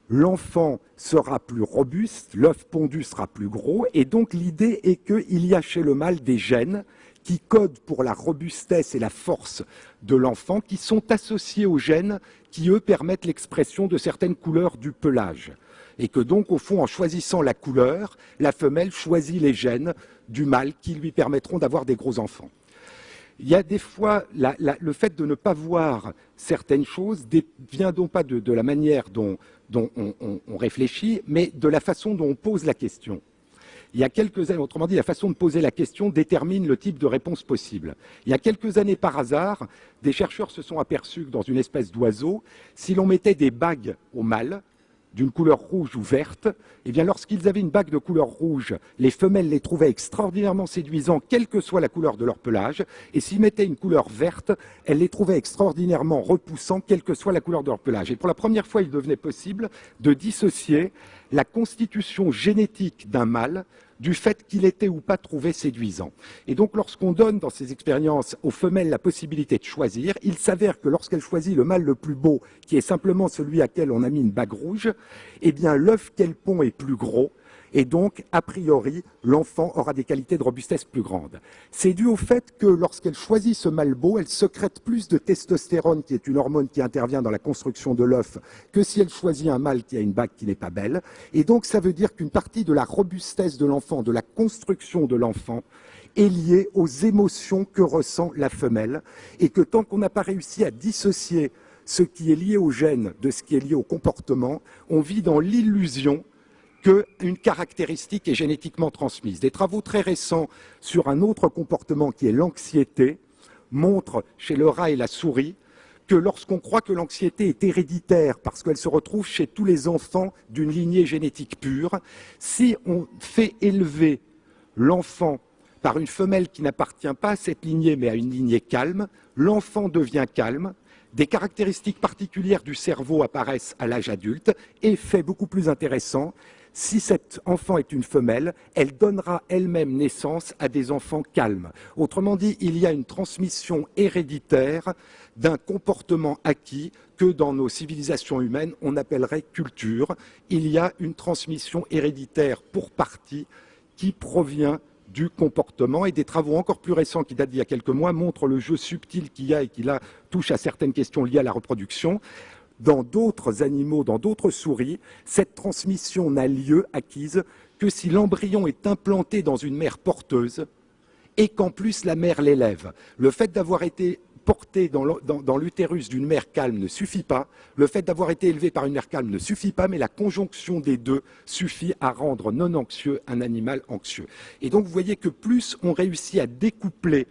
l'enfant sera plus robuste, l'œuf pondu sera plus gros, et donc l'idée est qu'il y a chez le mâle des gènes qui codent pour la robustesse et la force de l'enfant, qui sont associés aux gènes qui, eux, permettent l'expression de certaines couleurs du pelage. Et que donc, au fond, en choisissant la couleur, la femelle choisit les gènes du mâle qui lui permettront d'avoir des gros enfants. Il y a des fois, le fait de ne pas voir certaines choses ne vient donc pas de la manière dont on réfléchit, mais de la façon dont on pose la question. Il y a quelques années, autrement dit, la façon de poser la question détermine le type de réponse possible. Il y a quelques années, par hasard, des chercheurs se sont aperçus que dans une espèce d'oiseau, si l'on mettait des bagues au mâle, d'une couleur rouge ou verte, eh bien lorsqu'ils avaient une bague de couleur rouge, les femelles les trouvaient extraordinairement séduisants, quelle que soit la couleur de leur pelage, et s'ils mettaient une couleur verte, elles les trouvaient extraordinairement repoussants, quelle que soit la couleur de leur pelage. Et pour la première fois, il devenait possible de dissocier la constitution génétique d'un mâle du fait qu'il était ou pas trouvé séduisant. Et donc, lorsqu'on donne dans ces expériences aux femelles la possibilité de choisir, il s'avère que lorsqu'elle choisit le mâle le plus beau, qui est simplement celui à qui on a mis une bague rouge, eh bien, l'œuf qu'elle pond est plus gros, et donc, a priori, l'enfant aura des qualités de robustesse plus grandes. C'est dû au fait que lorsqu'elle choisit ce mâle beau, elle sécrète plus de testostérone, qui est une hormone qui intervient dans la construction de l'œuf, que si elle choisit un mâle qui a une bague qui n'est pas belle. Et donc, ça veut dire qu'une partie de la robustesse de l'enfant, de la construction de l'enfant, est liée aux émotions que ressent la femelle, et que tant qu'on n'a pas réussi à dissocier ce qui est lié au gène de ce qui est lié au comportement, on vit dans l'illusion qu'une caractéristique est génétiquement transmise. Des travaux très récents sur un autre comportement qui est l'anxiété montrent chez le rat et la souris que lorsqu'on croit que l'anxiété est héréditaire parce qu'elle se retrouve chez tous les enfants d'une lignée génétique pure, si on fait élever l'enfant par une femelle qui n'appartient pas à cette lignée mais à une lignée calme, l'enfant devient calme, des caractéristiques particulières du cerveau apparaissent à l'âge adulte et, fait beaucoup plus intéressant, si cet enfant est une femelle, elle donnera elle-même naissance à des enfants calmes. Autrement dit, il y a une transmission héréditaire d'un comportement acquis que dans nos civilisations humaines, on appellerait culture. Il y a une transmission héréditaire pour partie qui provient du comportement, et des travaux encore plus récents qui datent d'il y a quelques mois montrent le jeu subtil qu'il y a et qui là touche à certaines questions liées à la reproduction. Dans d'autres animaux, dans d'autres souris, cette transmission n'a lieu acquise que si l'embryon est implanté dans une mère porteuse et qu'en plus la mère l'élève. Le fait d'avoir été porté dans l'utérus d'une mère calme ne suffit pas, le fait d'avoir été élevé par une mère calme ne suffit pas, mais la conjonction des deux suffit à rendre non anxieux un animal anxieux. Et donc vous voyez que plus on réussit à découpler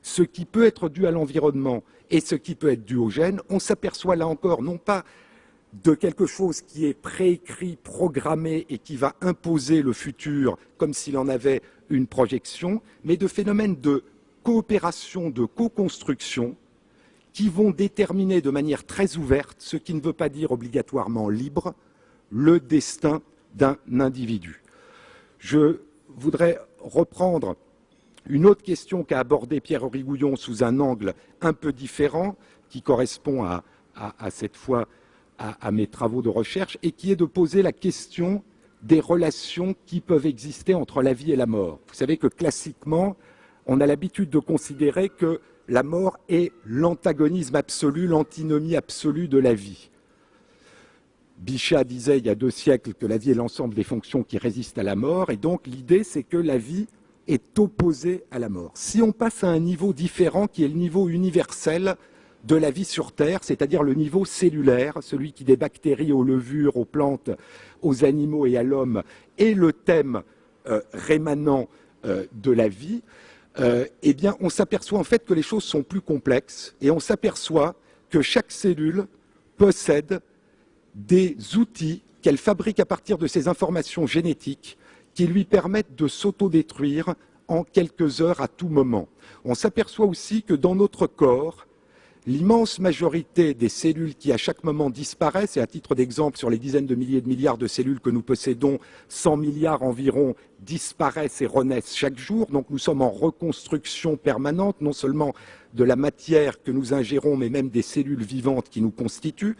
ce qui peut être dû à l'environnement et ce qui peut être dû au gène, on s'aperçoit là encore non pas de quelque chose qui est préécrit, programmé et qui va imposer le futur comme s'il en avait une projection, mais de phénomènes de coopération, de co-construction qui vont déterminer de manière très ouverte, ce qui ne veut pas dire obligatoirement libre, le destin d'un individu. Je voudrais reprendre Une autre question qu'a abordée Pierre Rigouillon sous un angle un peu différent, qui correspond à cette fois à mes travaux de recherche, et qui est de poser la question des relations qui peuvent exister entre la vie et la mort. Vous savez que classiquement, on a l'habitude de considérer que la mort est l'antagonisme absolu, l'antinomie absolue de la vie. Bichat disait il y a 2 siècles que la vie est l'ensemble des fonctions qui résistent à la mort, et donc l'idée c'est que la vie est opposée à la mort. Si on passe à un niveau différent qui est le niveau universel de la vie sur Terre, c'est-à-dire le niveau cellulaire, celui qui des bactéries aux levures, aux plantes, aux animaux et à l'homme, est le thème rémanent de la vie, eh bien on s'aperçoit en fait que les choses sont plus complexes et on s'aperçoit que chaque cellule possède des outils qu'elle fabrique à partir de ces informations génétiques qui lui permettent de s'autodétruire en quelques heures à tout moment. On s'aperçoit aussi que dans notre corps, l'immense majorité des cellules qui à chaque moment disparaissent, et à titre d'exemple sur les dizaines de milliers de milliards de cellules que nous possédons, 100 milliards environ disparaissent et renaissent chaque jour. Donc nous sommes en reconstruction permanente, non seulement de la matière que nous ingérons, mais même des cellules vivantes qui nous constituent.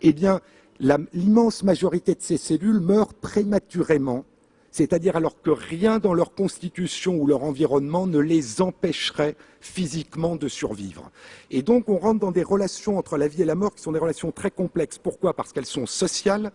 Eh bien, l'immense majorité de ces cellules meurent prématurément, c'est-à-dire alors que rien dans leur constitution ou leur environnement ne les empêcherait physiquement de survivre. Et donc on rentre dans des relations entre la vie et la mort qui sont des relations très complexes. Pourquoi? Parce qu'elles sont sociales.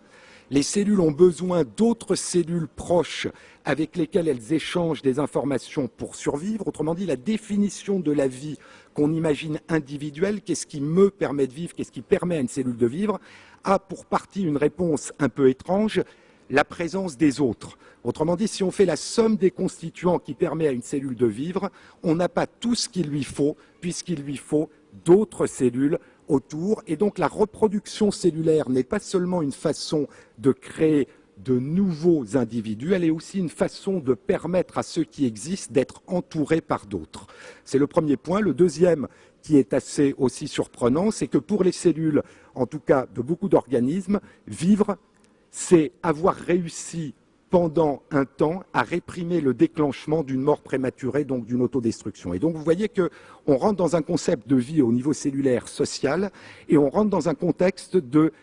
Les cellules ont besoin d'autres cellules proches avec lesquelles elles échangent des informations pour survivre. Autrement dit, la définition de la vie qu'on imagine individuelle, qu'est-ce qui me permet de vivre, qu'est-ce qui permet à une cellule de vivre, a pour partie une réponse un peu étrange, la présence des autres. Autrement dit, si on fait la somme des constituants qui permet à une cellule de vivre, on n'a pas tout ce qu'il lui faut, puisqu'il lui faut d'autres cellules autour. Et donc la reproduction cellulaire n'est pas seulement une façon de créer de nouveaux individus, elle est aussi une façon de permettre à ceux qui existent d'être entourés par d'autres. C'est le premier point. Le deuxième, qui est assez aussi surprenant, c'est que pour les cellules, en tout cas de beaucoup d'organismes, vivre, c'est avoir réussi pendant un temps à réprimer le déclenchement d'une mort prématurée, donc d'une autodestruction. Et donc vous voyez qu'on rentre dans un concept de vie au niveau cellulaire social et on rentre dans un contexte de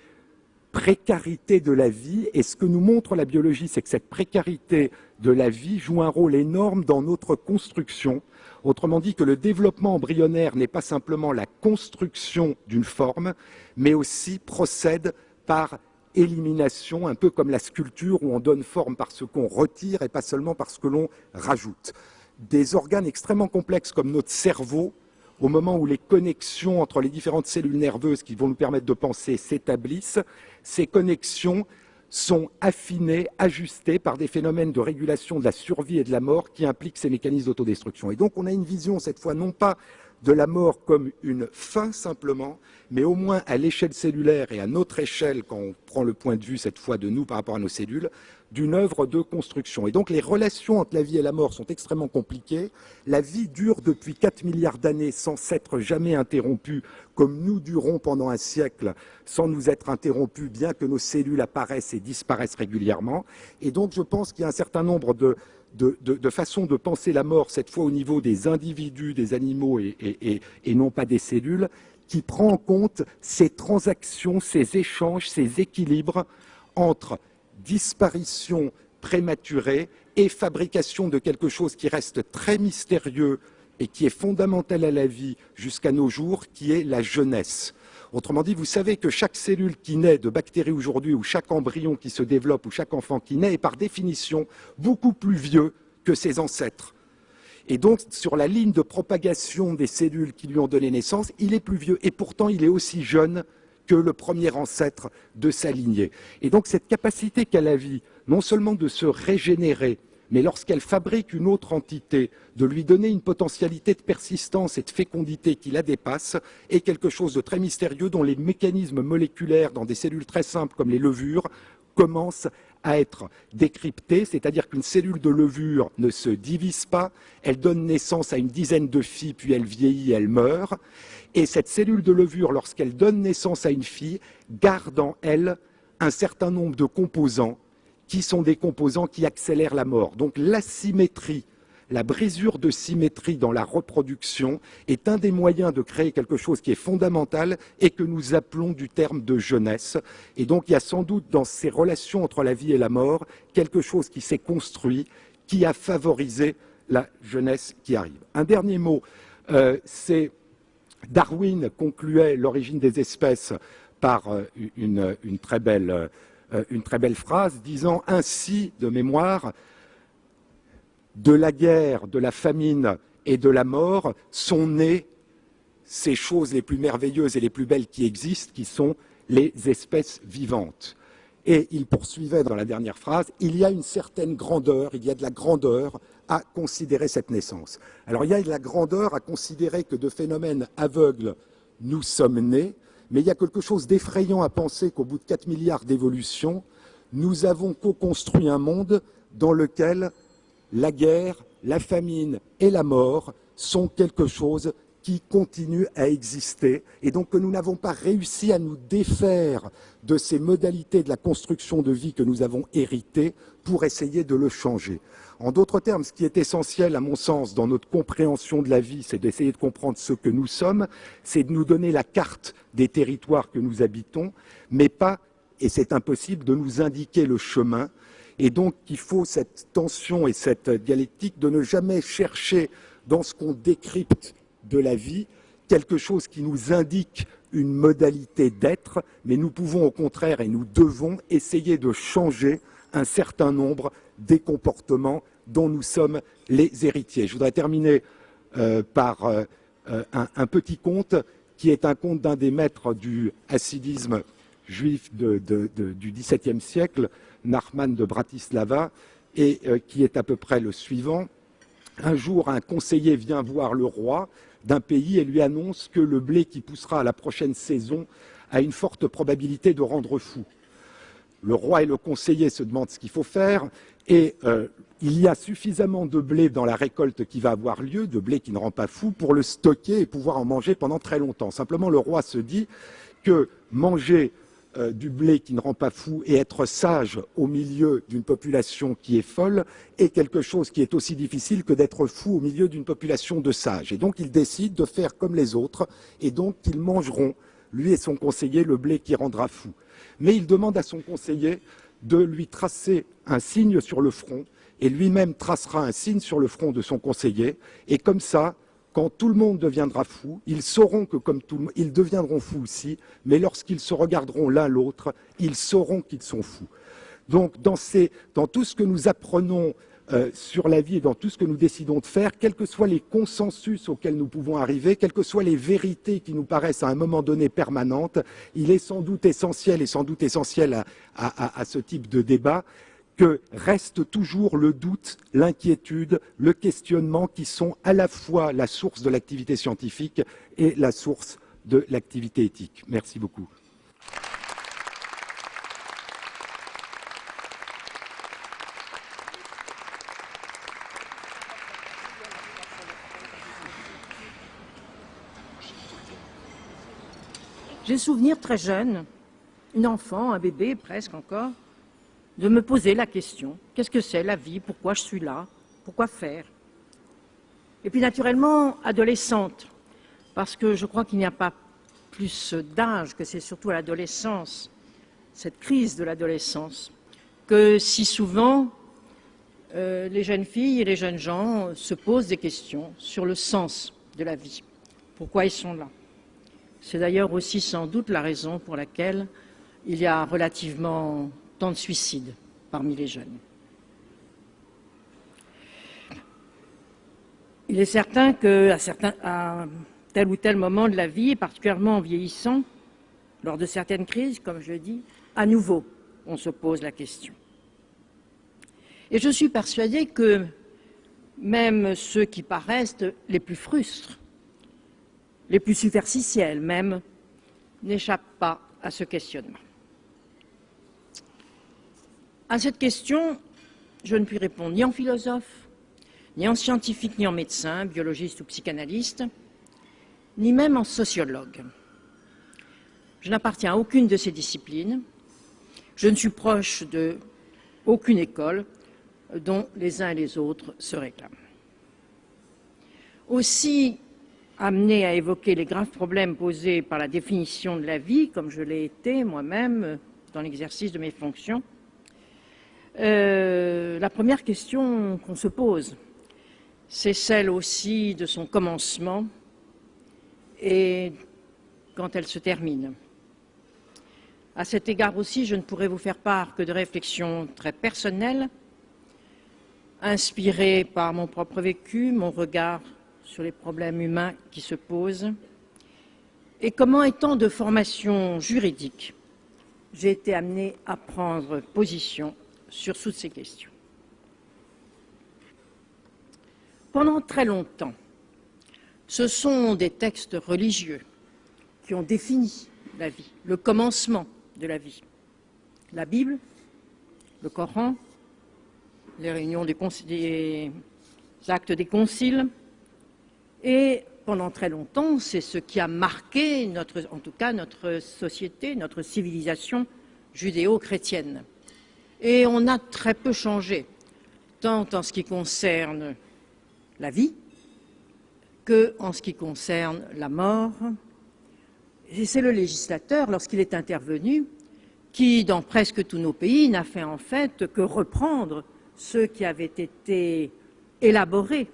précarité de la vie. Et ce que nous montre la biologie, c'est que cette précarité de la vie joue un rôle énorme dans notre construction. Autrement dit, que le développement embryonnaire n'est pas simplement la construction d'une forme, mais aussi procède par élimination, un peu comme la sculpture où on donne forme par ce qu'on retire et pas seulement par ce que l'on rajoute. Des organes extrêmement complexes comme notre cerveau, au moment où les connexions entre les différentes cellules nerveuses qui vont nous permettre de penser s'établissent, ces connexions sont affinées, ajustées par des phénomènes de régulation de la survie et de la mort qui impliquent ces mécanismes d'autodestruction. Et donc on a une vision cette fois non pas de la mort comme une fin simplement, mais au moins à l'échelle cellulaire et à notre échelle, quand on prend le point de vue cette fois de nous par rapport à nos cellules, d'une œuvre de construction. Et donc les relations entre la vie et la mort sont extrêmement compliquées. La vie dure depuis 4 milliards d'années sans s'être jamais interrompue, comme nous durons pendant un siècle sans nous être interrompus, bien que nos cellules apparaissent et disparaissent régulièrement. Et donc je pense qu'il y a un certain nombre de façons de penser la mort, cette fois au niveau des individus, des animaux et non pas des cellules, qui prend en compte ces transactions, ces échanges, ces équilibres entre disparition prématurée et fabrication de quelque chose qui reste très mystérieux et qui est fondamental à la vie jusqu'à nos jours, qui est la jeunesse. Autrement dit, vous savez que chaque cellule qui naît de bactéries aujourd'hui, ou chaque embryon qui se développe, ou chaque enfant qui naît, est par définition beaucoup plus vieux que ses ancêtres. Et donc, sur la ligne de propagation des cellules qui lui ont donné naissance, il est plus vieux, et pourtant il est aussi jeune que le premier ancêtre de sa lignée. Et donc cette capacité qu'a la vie, non seulement de se régénérer, mais lorsqu'elle fabrique une autre entité, de lui donner une potentialité de persistance et de fécondité qui la dépasse, est quelque chose de très mystérieux dont les mécanismes moléculaires dans des cellules très simples comme les levures commencent à être décryptés, c'est-à-dire qu'une cellule de levure ne se divise pas, elle donne naissance à une dizaine de filles, puis elle vieillit, elle meurt, et cette cellule de levure, lorsqu'elle donne naissance à une fille, garde en elle un certain nombre de composants qui sont des composants qui accélèrent la mort. Donc l'asymétrie La brisure de symétrie dans la reproduction est un des moyens de créer quelque chose qui est fondamental et que nous appelons du terme de jeunesse. Et donc il y a sans doute dans ces relations entre la vie et la mort quelque chose qui s'est construit, qui a favorisé la jeunesse qui arrive. Un dernier mot, c'est Darwin concluait l'origine des espèces par une très belle phrase disant ainsi, de mémoire, de la guerre, de la famine et de la mort sont nées ces choses les plus merveilleuses et les plus belles qui existent, qui sont les espèces vivantes. Et il poursuivait dans la dernière phrase, il y a une certaine grandeur, il y a de la grandeur à considérer cette naissance. Alors il y a de la grandeur à considérer que de phénomènes aveugles, nous sommes nés, mais il y a quelque chose d'effrayant à penser qu'au bout de 4 milliards d'évolutions, nous avons co-construit un monde dans lequel la guerre, la famine et la mort sont quelque chose qui continue à exister et donc que nous n'avons pas réussi à nous défaire de ces modalités de la construction de vie que nous avons héritées pour essayer de le changer. En d'autres termes, ce qui est essentiel à mon sens dans notre compréhension de la vie, c'est d'essayer de comprendre ce que nous sommes, c'est de nous donner la carte des territoires que nous habitons, mais pas, et c'est impossible, de nous indiquer le chemin. Et donc il faut cette tension et cette dialectique de ne jamais chercher dans ce qu'on décrypte de la vie quelque chose qui nous indique une modalité d'être, mais nous pouvons au contraire et nous devons essayer de changer un certain nombre des comportements dont nous sommes les héritiers. Je voudrais terminer par un petit conte qui est un conte d'un des maîtres du hassidisme juif du XVIIe siècle, Nachman de Bratislava, et qui est à peu près le suivant. Un jour, un conseiller vient voir le roi d'un pays et lui annonce que le blé qui poussera à la prochaine saison a une forte probabilité de rendre fou. Le roi et le conseiller se demandent ce qu'il faut faire et il y a suffisamment de blé dans la récolte qui va avoir lieu, de blé qui ne rend pas fou, pour le stocker et pouvoir en manger pendant très longtemps. Simplement, le roi se dit que manger du blé qui ne rend pas fou et être sage au milieu d'une population qui est folle est quelque chose qui est aussi difficile que d'être fou au milieu d'une population de sages. Et donc il décide de faire comme les autres et donc ils mangeront, lui et son conseiller, le blé qui rendra fou. Mais il demande à son conseiller de lui tracer un signe sur le front et lui-même tracera un signe sur le front de son conseiller et comme ça, quand tout le monde deviendra fou, ils sauront que comme tout le monde, ils deviendront fous aussi, mais lorsqu'ils se regarderont l'un l'autre, ils sauront qu'ils sont fous. Donc dans tout ce que nous apprenons sur la vie et dans tout ce que nous décidons de faire, quels que soient les consensus auxquels nous pouvons arriver, quelles que soient les vérités qui nous paraissent à un moment donné permanentes, il est sans doute essentiel à ce type de débat que reste toujours le doute, l'inquiétude, le questionnement qui sont à la fois la source de l'activité scientifique et la source de l'activité éthique. Merci beaucoup. J'ai souvenir très jeune, une enfant, un bébé presque encore, de me poser la question, qu'est-ce que c'est la vie, pourquoi je suis là, pourquoi faire? Et puis naturellement, adolescente, parce que je crois qu'il n'y a pas plus d'âge, que c'est surtout à l'adolescence, cette crise de l'adolescence, que si souvent les jeunes filles et les jeunes gens se posent des questions sur le sens de la vie, pourquoi ils sont là. C'est d'ailleurs aussi sans doute la raison pour laquelle il y a relativement tant de suicides parmi les jeunes. Il est certain qu'à tel ou tel moment de la vie, et particulièrement en vieillissant, lors de certaines crises, comme je le dis, à nouveau, on se pose la question. Et je suis persuadée que même ceux qui paraissent les plus frustres, les plus superficiels même, n'échappent pas à ce questionnement. À cette question, je ne puis répondre ni en philosophe, ni en scientifique, ni en médecin, biologiste ou psychanalyste, ni même en sociologue. Je n'appartiens à aucune de ces disciplines, je ne suis proche d'aucune école dont les uns et les autres se réclament. aussi amené à évoquer les graves problèmes posés par la définition de la vie, comme je l'ai été moi-même dans l'exercice de mes fonctions. La première question qu'on se pose, c'est celle aussi de son commencement et quand elle se termine. À cet égard aussi, je ne pourrais vous faire part que de réflexions très personnelles, inspirées par mon propre vécu, mon regard sur les problèmes humains qui se posent, et comment, étant de formation juridique, j'ai été amené à prendre position sur toutes ces questions. Pendant très longtemps, ce sont des textes religieux qui ont défini la vie, le commencement de la vie. La Bible, le Coran, les réunions des actes des conciles, et pendant très longtemps, c'est ce qui a marqué en tout cas notre société, notre civilisation judéo-chrétienne. Et on a très peu changé, tant en ce qui concerne la vie que en ce qui concerne la mort. Et c'est le législateur, lorsqu'il est intervenu, qui, dans presque tous nos pays, n'a fait en fait que reprendre ce qui avait été élaboré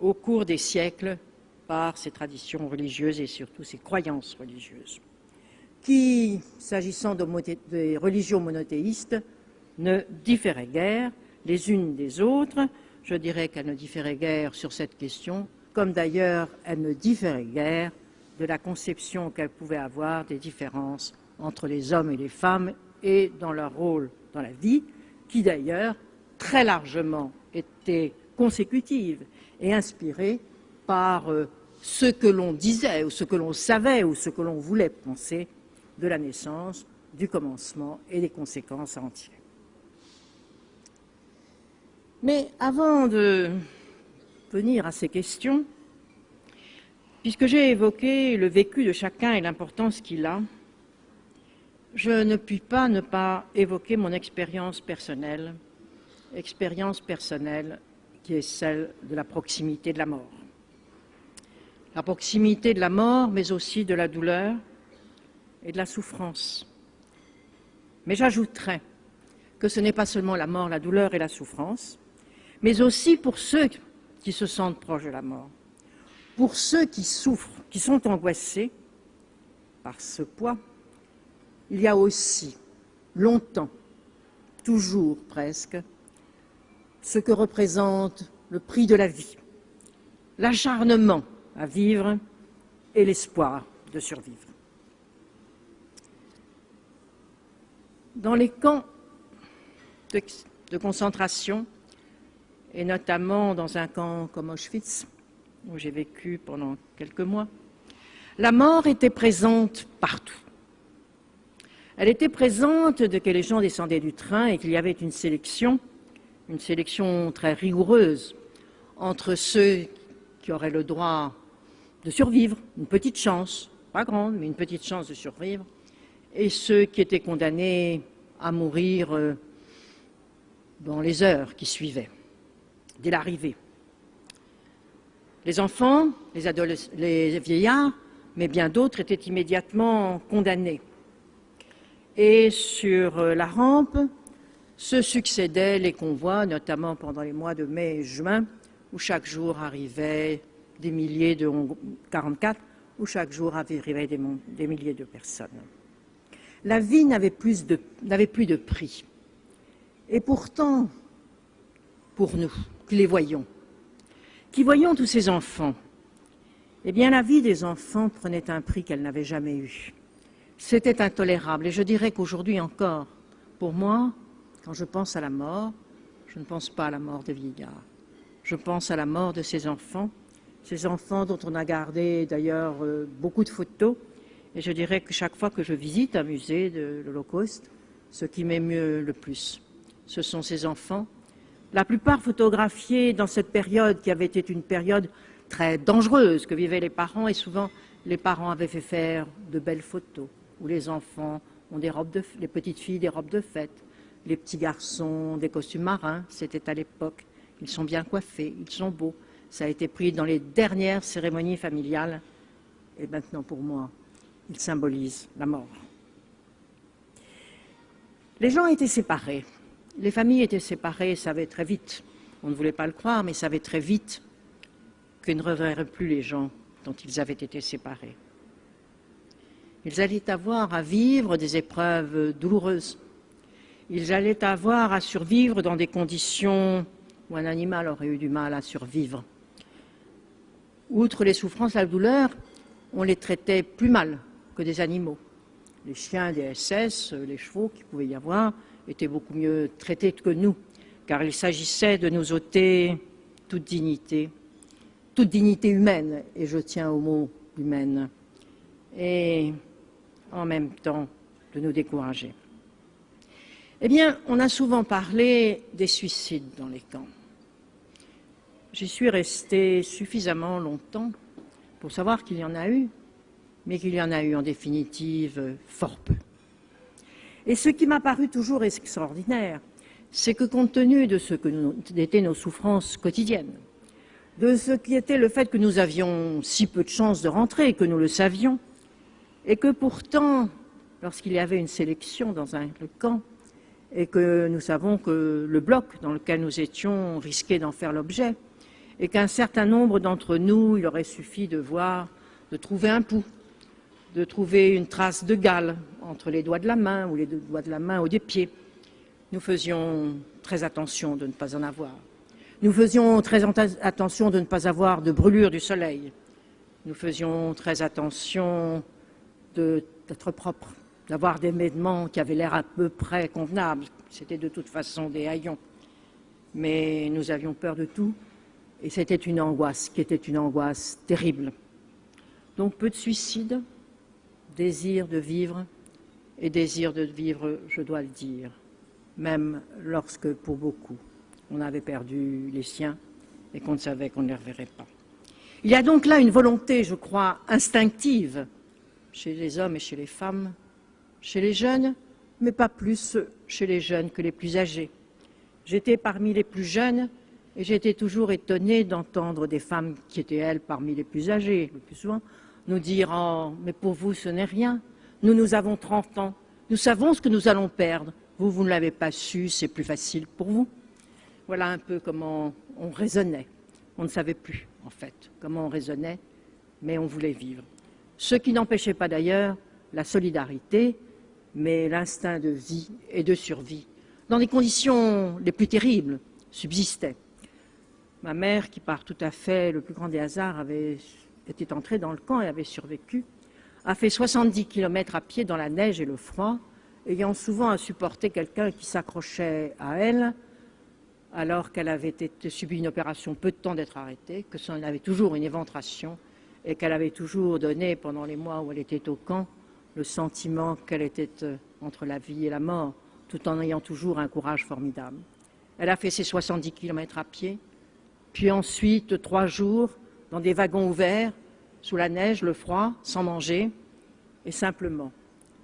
au cours des siècles par ces traditions religieuses et surtout ces croyances religieuses, qui, s'agissant des religions monothéistes, ne différaient guère les unes des autres. Je dirais qu'elles ne différaient guère sur cette question, comme d'ailleurs elles ne différaient guère de la conception qu'elles pouvaient avoir des différences entre les hommes et les femmes et dans leur rôle dans la vie, qui d'ailleurs très largement était consécutive et inspirée par ce que l'on disait ou ce que l'on savait ou ce que l'on voulait penser de la naissance, du commencement et des conséquences à en tirer. Mais avant de venir à ces questions, puisque j'ai évoqué le vécu de chacun et l'importance qu'il a, je ne puis pas ne pas évoquer mon expérience personnelle qui est celle de la proximité de la mort. La proximité de la mort, mais aussi de la douleur et de la souffrance. Mais j'ajouterais que ce n'est pas seulement la mort, la douleur et la souffrance, mais aussi pour ceux qui se sentent proches de la mort, pour ceux qui souffrent, qui sont angoissés par ce poids, il y a aussi longtemps, toujours presque, ce que représente le prix de la vie, l'acharnement à vivre et l'espoir de survivre. Dans les camps de concentration, et notamment dans un camp comme Auschwitz, où j'ai vécu pendant quelques mois, la mort était présente partout. Elle était présente dès que les gens descendaient du train et qu'il y avait une sélection très rigoureuse entre ceux qui auraient le droit de survivre, une petite chance, pas grande, mais une petite chance de survivre, et ceux qui étaient condamnés à mourir dans les heures qui suivaient, dès l'arrivée. Les enfants, les vieillards, mais bien d'autres étaient immédiatement condamnés. Et sur la rampe se succédaient les convois, notamment pendant les mois de mai et juin, où chaque jour arrivaient des milliers de 44, où chaque jour arrivaient des milliers de personnes. La vie n'avait plus de prix. Et pourtant, pour nous, qui les voyons, qui voyons tous ces enfants, eh bien la vie des enfants prenait un prix qu'elle n'avait jamais eu. C'était intolérable. Et je dirais qu'aujourd'hui encore, pour moi, quand je pense à la mort, je ne pense pas à la mort des vieillards. Je pense à la mort de ces enfants dont on a gardé d'ailleurs beaucoup de photos. Et je dirais que chaque fois que je visite un musée de l'Holocauste, ce qui m'émeut le plus, ce sont ces enfants, la plupart photographiés dans cette période qui avait été une période très dangereuse que vivaient les parents, et souvent les parents avaient fait faire de belles photos, où les enfants ont les petites filles des robes de fête, les petits garçons des costumes marins, c'était à l'époque, ils sont bien coiffés, ils sont beaux. Ça a été pris dans les dernières cérémonies familiales. Et maintenant, pour moi, il symbolise la mort. Les gens étaient séparés. Les familles étaient séparées, savaient très vite. On ne voulait pas le croire, mais savaient très vite qu'ils ne reverraient plus les gens dont ils avaient été séparés. Ils allaient avoir à vivre des épreuves douloureuses. Ils allaient avoir à survivre dans des conditions où un animal aurait eu du mal à survivre. Outre les souffrances, la douleur, on les traitait plus mal que des animaux. Les chiens des SS, les chevaux qu'il pouvait y avoir, étaient beaucoup mieux traités que nous, car il s'agissait de nous ôter toute dignité humaine, et je tiens au mot humaine, et en même temps de nous décourager. Eh bien, on a souvent parlé des suicides dans les camps. J'y suis restée suffisamment longtemps pour savoir qu'il y en a eu, mais qu'il y en a eu en définitive fort peu. Et ce qui m'a paru toujours extraordinaire, c'est que compte tenu de ce qu'étaient nos souffrances quotidiennes, de ce qui était le fait que nous avions si peu de chances de rentrer, que nous le savions, et que pourtant, lorsqu'il y avait une sélection dans le camp, et que nous savons que le bloc dans lequel nous étions risquait d'en faire l'objet, et qu'un certain nombre d'entre nous, il aurait suffi de trouver un pouls, de trouver une trace de gale entre les doigts de la main ou les doigts de la main ou des pieds. Nous faisions très attention de ne pas en avoir. Nous faisions très attention de ne pas avoir de brûlure du soleil. Nous faisions très attention d'être propres, d'avoir des vêtements qui avaient l'air à peu près convenables. C'était de toute façon des haillons. Mais nous avions peur de tout, et c'était une angoisse qui était une angoisse terrible. Donc peu de suicides, désir de vivre, et désir de vivre, je dois le dire, même lorsque, pour beaucoup, on avait perdu les siens et qu'on ne savait qu'on ne les reverrait pas. Il y a donc là une volonté, je crois, instinctive, chez les hommes et chez les femmes, chez les jeunes, mais pas plus chez les jeunes que les plus âgés. J'étais parmi les plus jeunes et j'étais toujours étonnée d'entendre des femmes qui étaient, elles, parmi les plus âgées, le plus souvent, nous dire « Oh, mais pour vous, ce n'est rien. Nous avons 30 ans. Nous savons ce que nous allons perdre. Vous ne l'avez pas su, c'est plus facile pour vous. » Voilà un peu comment on raisonnait. On ne savait plus, en fait, comment on raisonnait, mais on voulait vivre. Ce qui n'empêchait pas d'ailleurs la solidarité, mais l'instinct de vie et de survie, dans des conditions les plus terribles, subsistait. Ma mère, qui par tout à fait le plus grand des hasards était entrée dans le camp et avait survécu, a fait 70 km à pied dans la neige et le froid, ayant souvent à supporter quelqu'un qui s'accrochait à elle, alors qu'elle avait subi une opération peu de temps d'être arrêtée, que ça avait toujours une éventration, et qu'elle avait toujours donné, pendant les mois où elle était au camp, le sentiment qu'elle était entre la vie et la mort, tout en ayant toujours un courage formidable. Elle a fait ses 70 km à pied, puis ensuite 3 jours dans des wagons ouverts, sous la neige, le froid, sans manger, et simplement,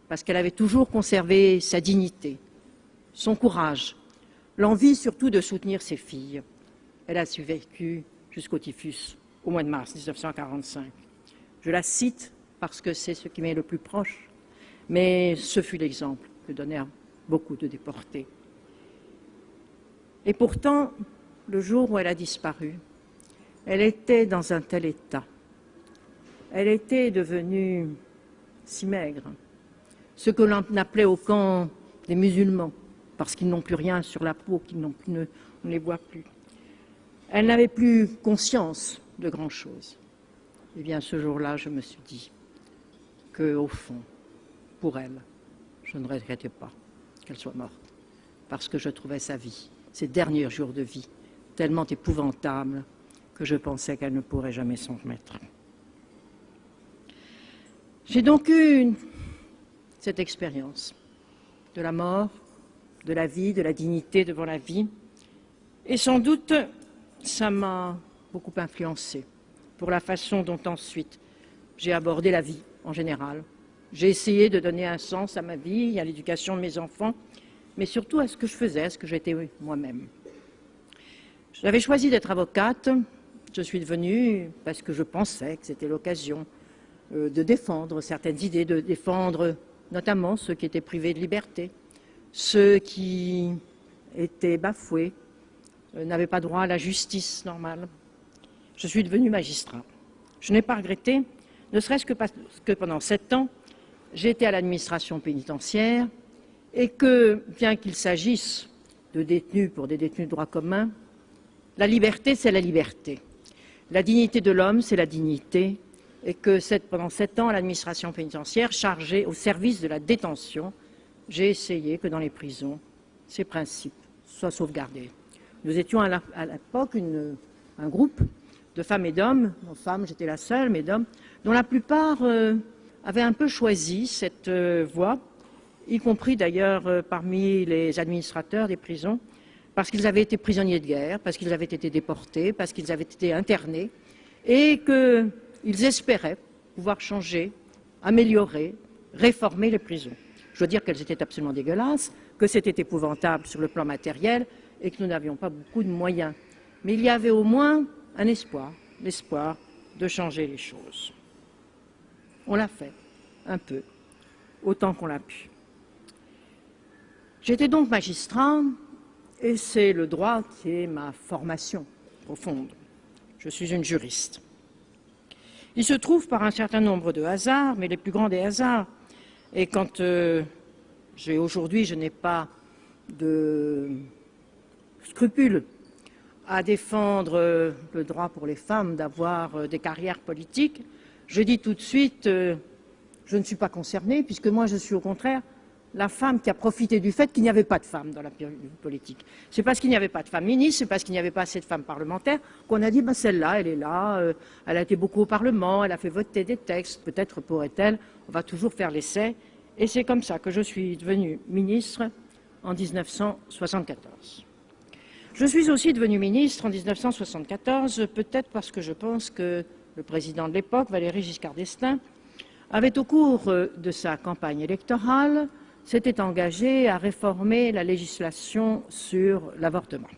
parce qu'elle avait toujours conservé sa dignité, son courage, l'envie surtout de soutenir ses filles. Elle a survécu jusqu'au typhus, au mois de mars 1945. Je la cite parce que c'est ce qui m'est le plus proche, mais ce fut l'exemple que donnèrent beaucoup de déportés. Et pourtant, le jour où elle a disparu, elle était dans un tel état. Elle était devenue si maigre, ce que l'on appelait au camp des musulmans, parce qu'ils n'ont plus rien sur la peau, on ne les voit plus. Elle n'avait plus conscience de grand-chose. Eh bien, ce jour-là, je me suis dit qu'au fond, pour elle, je ne regrettais pas qu'elle soit morte, parce que je trouvais sa vie, ses derniers jours de vie, tellement épouvantables que je pensais qu'elle ne pourrait jamais s'en remettre. J'ai donc eu cette expérience de la mort, de la vie, de la dignité devant la vie, et sans doute, ça m'a beaucoup influencée pour la façon dont ensuite j'ai abordé la vie en général. J'ai essayé de donner un sens à ma vie, à l'éducation de mes enfants, mais surtout à ce que je faisais, à ce que j'étais moi-même. J'avais choisi d'être avocate, Je suis devenue, parce que je pensais que c'était l'occasion de défendre certaines idées, de défendre notamment ceux qui étaient privés de liberté, ceux qui étaient bafoués, n'avaient pas droit à la justice normale. Je suis devenue magistrat. Je n'ai pas regretté, ne serait-ce que parce que pendant 7 ans, j'ai été à l'administration pénitentiaire et que, bien qu'il s'agisse de détenus pour des détenus de droit commun, la liberté, c'est la liberté. La dignité de l'homme, c'est la dignité. Et que pendant 7 ans, à l'administration pénitentiaire, chargée au service de la détention, j'ai essayé que dans les prisons, ces principes soient sauvegardés. Nous étions à l'époque un groupe de femmes et d'hommes, en femmes, j'étais la seule, mais d'hommes, dont la plupart avaient un peu choisi cette voie, y compris d'ailleurs parmi les administrateurs des prisons, parce qu'ils avaient été prisonniers de guerre, parce qu'ils avaient été déportés, parce qu'ils avaient été internés, et qu'ils espéraient pouvoir changer, améliorer, réformer les prisons. Je dois dire qu'elles étaient absolument dégueulasses, que c'était épouvantable sur le plan matériel et que nous n'avions pas beaucoup de moyens. Mais il y avait au moins un espoir, l'espoir de changer les choses. On l'a fait, un peu, autant qu'on l'a pu. J'étais donc magistrat, et c'est le droit qui est ma formation profonde. Je suis une juriste. Il se trouve par un certain nombre de hasards, mais les plus grands des hasards, et quand aujourd'hui je n'ai pas de scrupules à défendre le droit pour les femmes d'avoir des carrières politiques, je dis tout de suite, je ne suis pas concernée, puisque moi je suis au contraire la femme qui a profité du fait qu'il n'y avait pas de femmes dans la politique. C'est parce qu'il n'y avait pas de femmes ministres, c'est parce qu'il n'y avait pas assez de femmes parlementaires qu'on a dit, ben celle-là, elle est là, elle a été beaucoup au Parlement, elle a fait voter des textes, peut-être pourrait-elle, on va toujours faire l'essai. Et c'est comme ça que je suis devenue ministre en 1974. Je suis aussi devenue ministre en 1974, peut-être parce que je pense que le président de l'époque, Valéry Giscard d'Estaing, avait au cours de sa campagne électorale s'était engagé à réformer la législation sur l'avortement.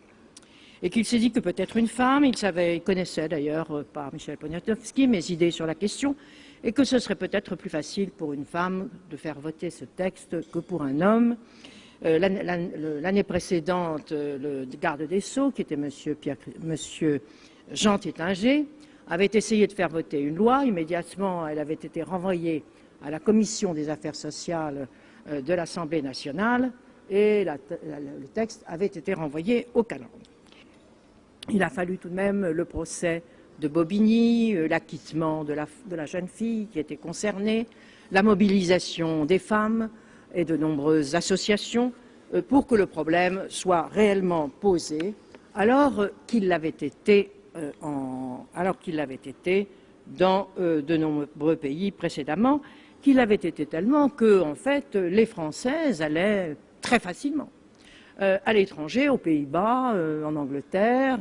Et qu'il s'est dit que peut-être une femme, il connaissait d'ailleurs par Michel Poniatowski mes idées sur la question, et que ce serait peut-être plus facile pour une femme de faire voter ce texte que pour un homme. L'année précédente, le garde des Sceaux, qui était monsieur Jean Tétinger, avait essayé de faire voter une loi. Immédiatement, elle avait été renvoyée à la Commission des affaires sociales de l'Assemblée nationale et le texte avait été renvoyé aux calendes. Il a fallu tout de même le procès de Bobigny, l'acquittement de la jeune fille qui était concernée, la mobilisation des femmes et de nombreuses associations pour que le problème soit réellement posé, alors qu'il l'avait été dans de nombreux pays précédemment, qu'il avait été tellement que, en fait, les Françaises allaient très facilement à l'étranger, aux Pays-Bas, en Angleterre,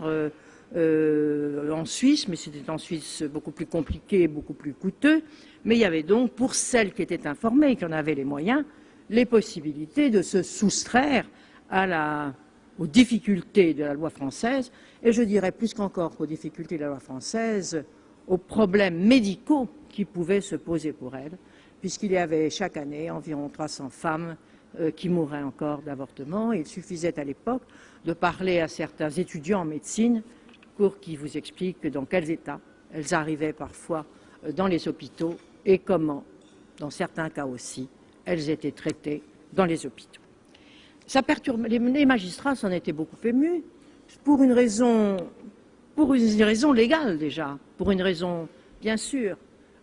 en Suisse, mais c'était en Suisse beaucoup plus compliqué, beaucoup plus coûteux. Mais il y avait donc, pour celles qui étaient informées et qui en avaient les moyens, les possibilités de se soustraire aux difficultés de la loi française, et je dirais plus qu'encore qu'aux difficultés de la loi française, aux problèmes médicaux qui pouvaient se poser pour elles, puisqu'il y avait chaque année environ 300 femmes qui mouraient encore d'avortement. Il suffisait à l'époque de parler à certains étudiants en médecine pour qu'ils vous expliquent dans quels états elles arrivaient parfois dans les hôpitaux et comment, dans certains cas aussi, elles étaient traitées dans les hôpitaux. Ça perturbe, les magistrats s'en étaient beaucoup émus, pour une raison légale déjà, pour une raison bien sûr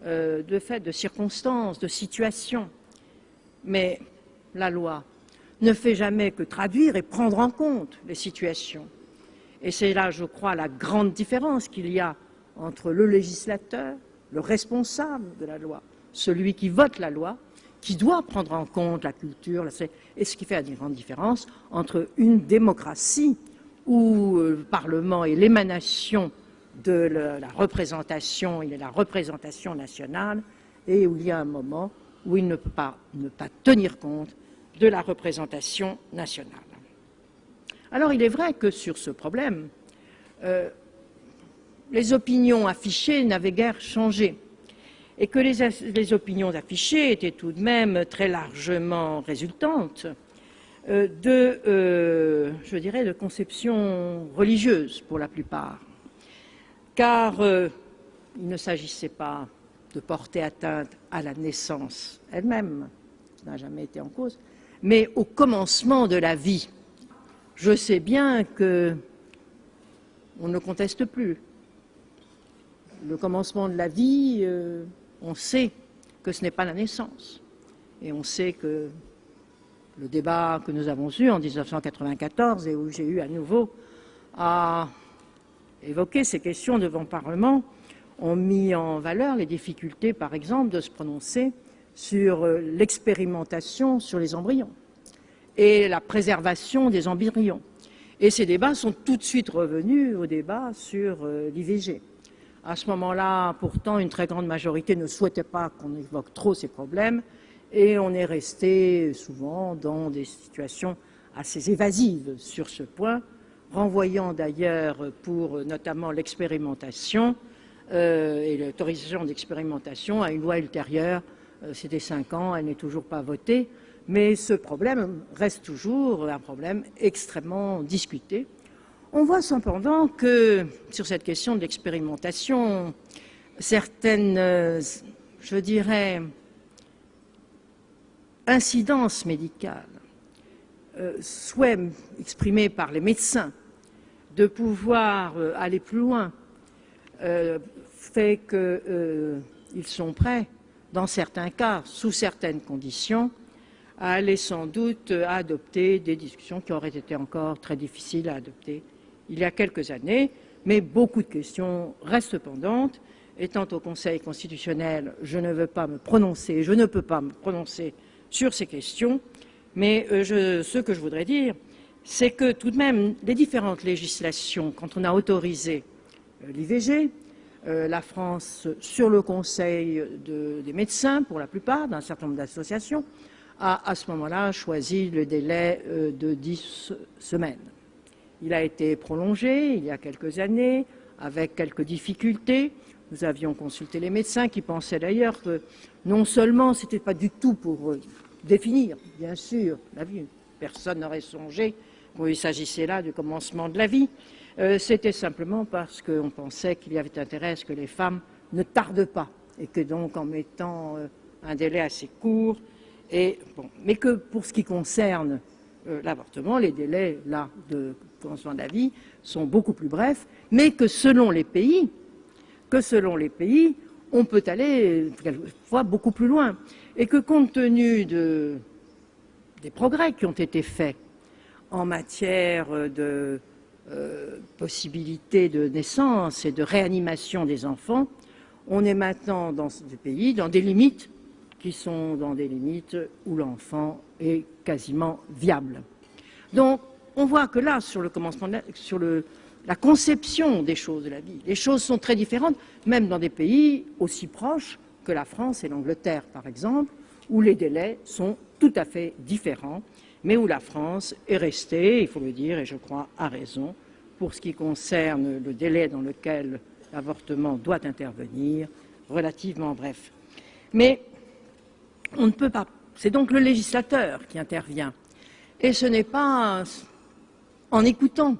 de fait de circonstances, de situation. Mais la loi ne fait jamais que traduire et prendre en compte les situations. Et c'est là, je crois, la grande différence qu'il y a entre le législateur, le responsable de la loi, celui qui vote la loi, qui doit prendre en compte la culture, et ce qui fait la grande différence entre une démocratie où le Parlement est l'émanation de la représentation, il est la représentation nationale, et où il y a un moment où il ne peut pas ne pas tenir compte de la représentation nationale. Alors il est vrai que sur ce problème, les opinions affichées n'avaient guère changé et que les opinions affichées étaient tout de même très largement résultantes je dirais, de conceptions religieuses pour la plupart. Car il ne s'agissait pas de porter atteinte à la naissance elle-même, ça n'a jamais été en cause, mais au commencement de la vie. Je sais bien que on ne conteste plus. Le commencement de la vie, on sait que ce n'est pas la naissance. Et on sait que le débat que nous avons eu en 1994 et où j'ai eu à nouveau à évoquer ces questions devant le Parlement ont mis en valeur les difficultés, par exemple, de se prononcer sur l'expérimentation sur les embryons et la préservation des embryons. Et ces débats sont tout de suite revenus au débat sur l'IVG. À ce moment-là, pourtant, une très grande majorité ne souhaitait pas qu'on évoque trop ces problèmes et on est resté souvent dans des situations assez évasives sur ce point, renvoyant d'ailleurs pour notamment l'expérimentation et l'autorisation d'expérimentation à une loi ultérieure. C'était 5 ans, elle n'est toujours pas votée, mais ce problème reste toujours un problème extrêmement discuté. On voit cependant que sur cette question de l'expérimentation, certaines, je dirais, incidences médicales, souhaits exprimés par les médecins de pouvoir aller plus loin, fait qu'ils sont prêts, dans certains cas, sous certaines conditions, à aller sans doute adopter des discussions qui auraient été encore très difficiles à adopter il y a quelques années, mais beaucoup de questions restent pendantes. Étant au Conseil constitutionnel, je ne veux pas me prononcer, je ne peux pas me prononcer sur ces questions, mais ce que je voudrais dire, c'est que tout de même, les différentes législations, quand on a autorisé l'IVG, la France, sur le conseil des médecins, pour la plupart, d'un certain nombre d'associations, a à ce moment-là choisi le délai de 10 semaines. Il a été prolongé il y a quelques années, avec quelques difficultés. Nous avions consulté les médecins qui pensaient d'ailleurs que non seulement ce n'était pas du tout pour définir, bien sûr, la vie, personne n'aurait songé qu'il s'agissait là du commencement de la vie, c'était simplement parce qu'on pensait qu'il y avait intérêt à ce que les femmes ne tardent pas et que donc en mettant un délai assez court, mais que pour ce qui concerne l'avortement, les délais là de commencement de la vie sont beaucoup plus brefs, mais que selon les pays, on peut aller quelquefois beaucoup plus loin. Et que compte tenu des progrès qui ont été faits en matière de possibilités de naissance et de réanimation des enfants, on est maintenant dans ce pays dans des limites qui sont dans des limites où l'enfant est quasiment viable. Donc, on voit que là, sur le commencement, sur la conception des choses de la vie, les choses sont très différentes, même dans des pays aussi proches que la France et l'Angleterre, par exemple, où les délais sont tout à fait différents, mais où la France est restée, il faut le dire, et je crois à raison, pour ce qui concerne le délai dans lequel l'avortement doit intervenir, relativement bref. Mais on ne peut pas. C'est donc le législateur qui intervient. Et ce n'est pas en écoutant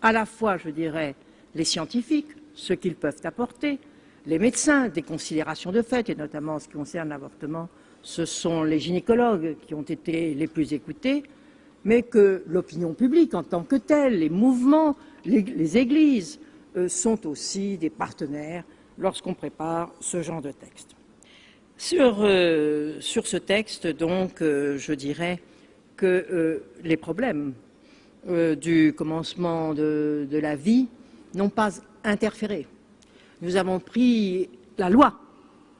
à la fois, je dirais, les scientifiques, ce qu'ils peuvent apporter, les médecins, des considérations de fait, et notamment en ce qui concerne l'avortement, ce sont les gynécologues qui ont été les plus écoutés, mais que l'opinion publique en tant que telle, les mouvements, les églises, sont aussi des partenaires lorsqu'on prépare ce genre de texte. Sur ce texte, donc, je dirais que les problèmes du commencement de la vie n'ont pas interféré. Nous avons pris la loi,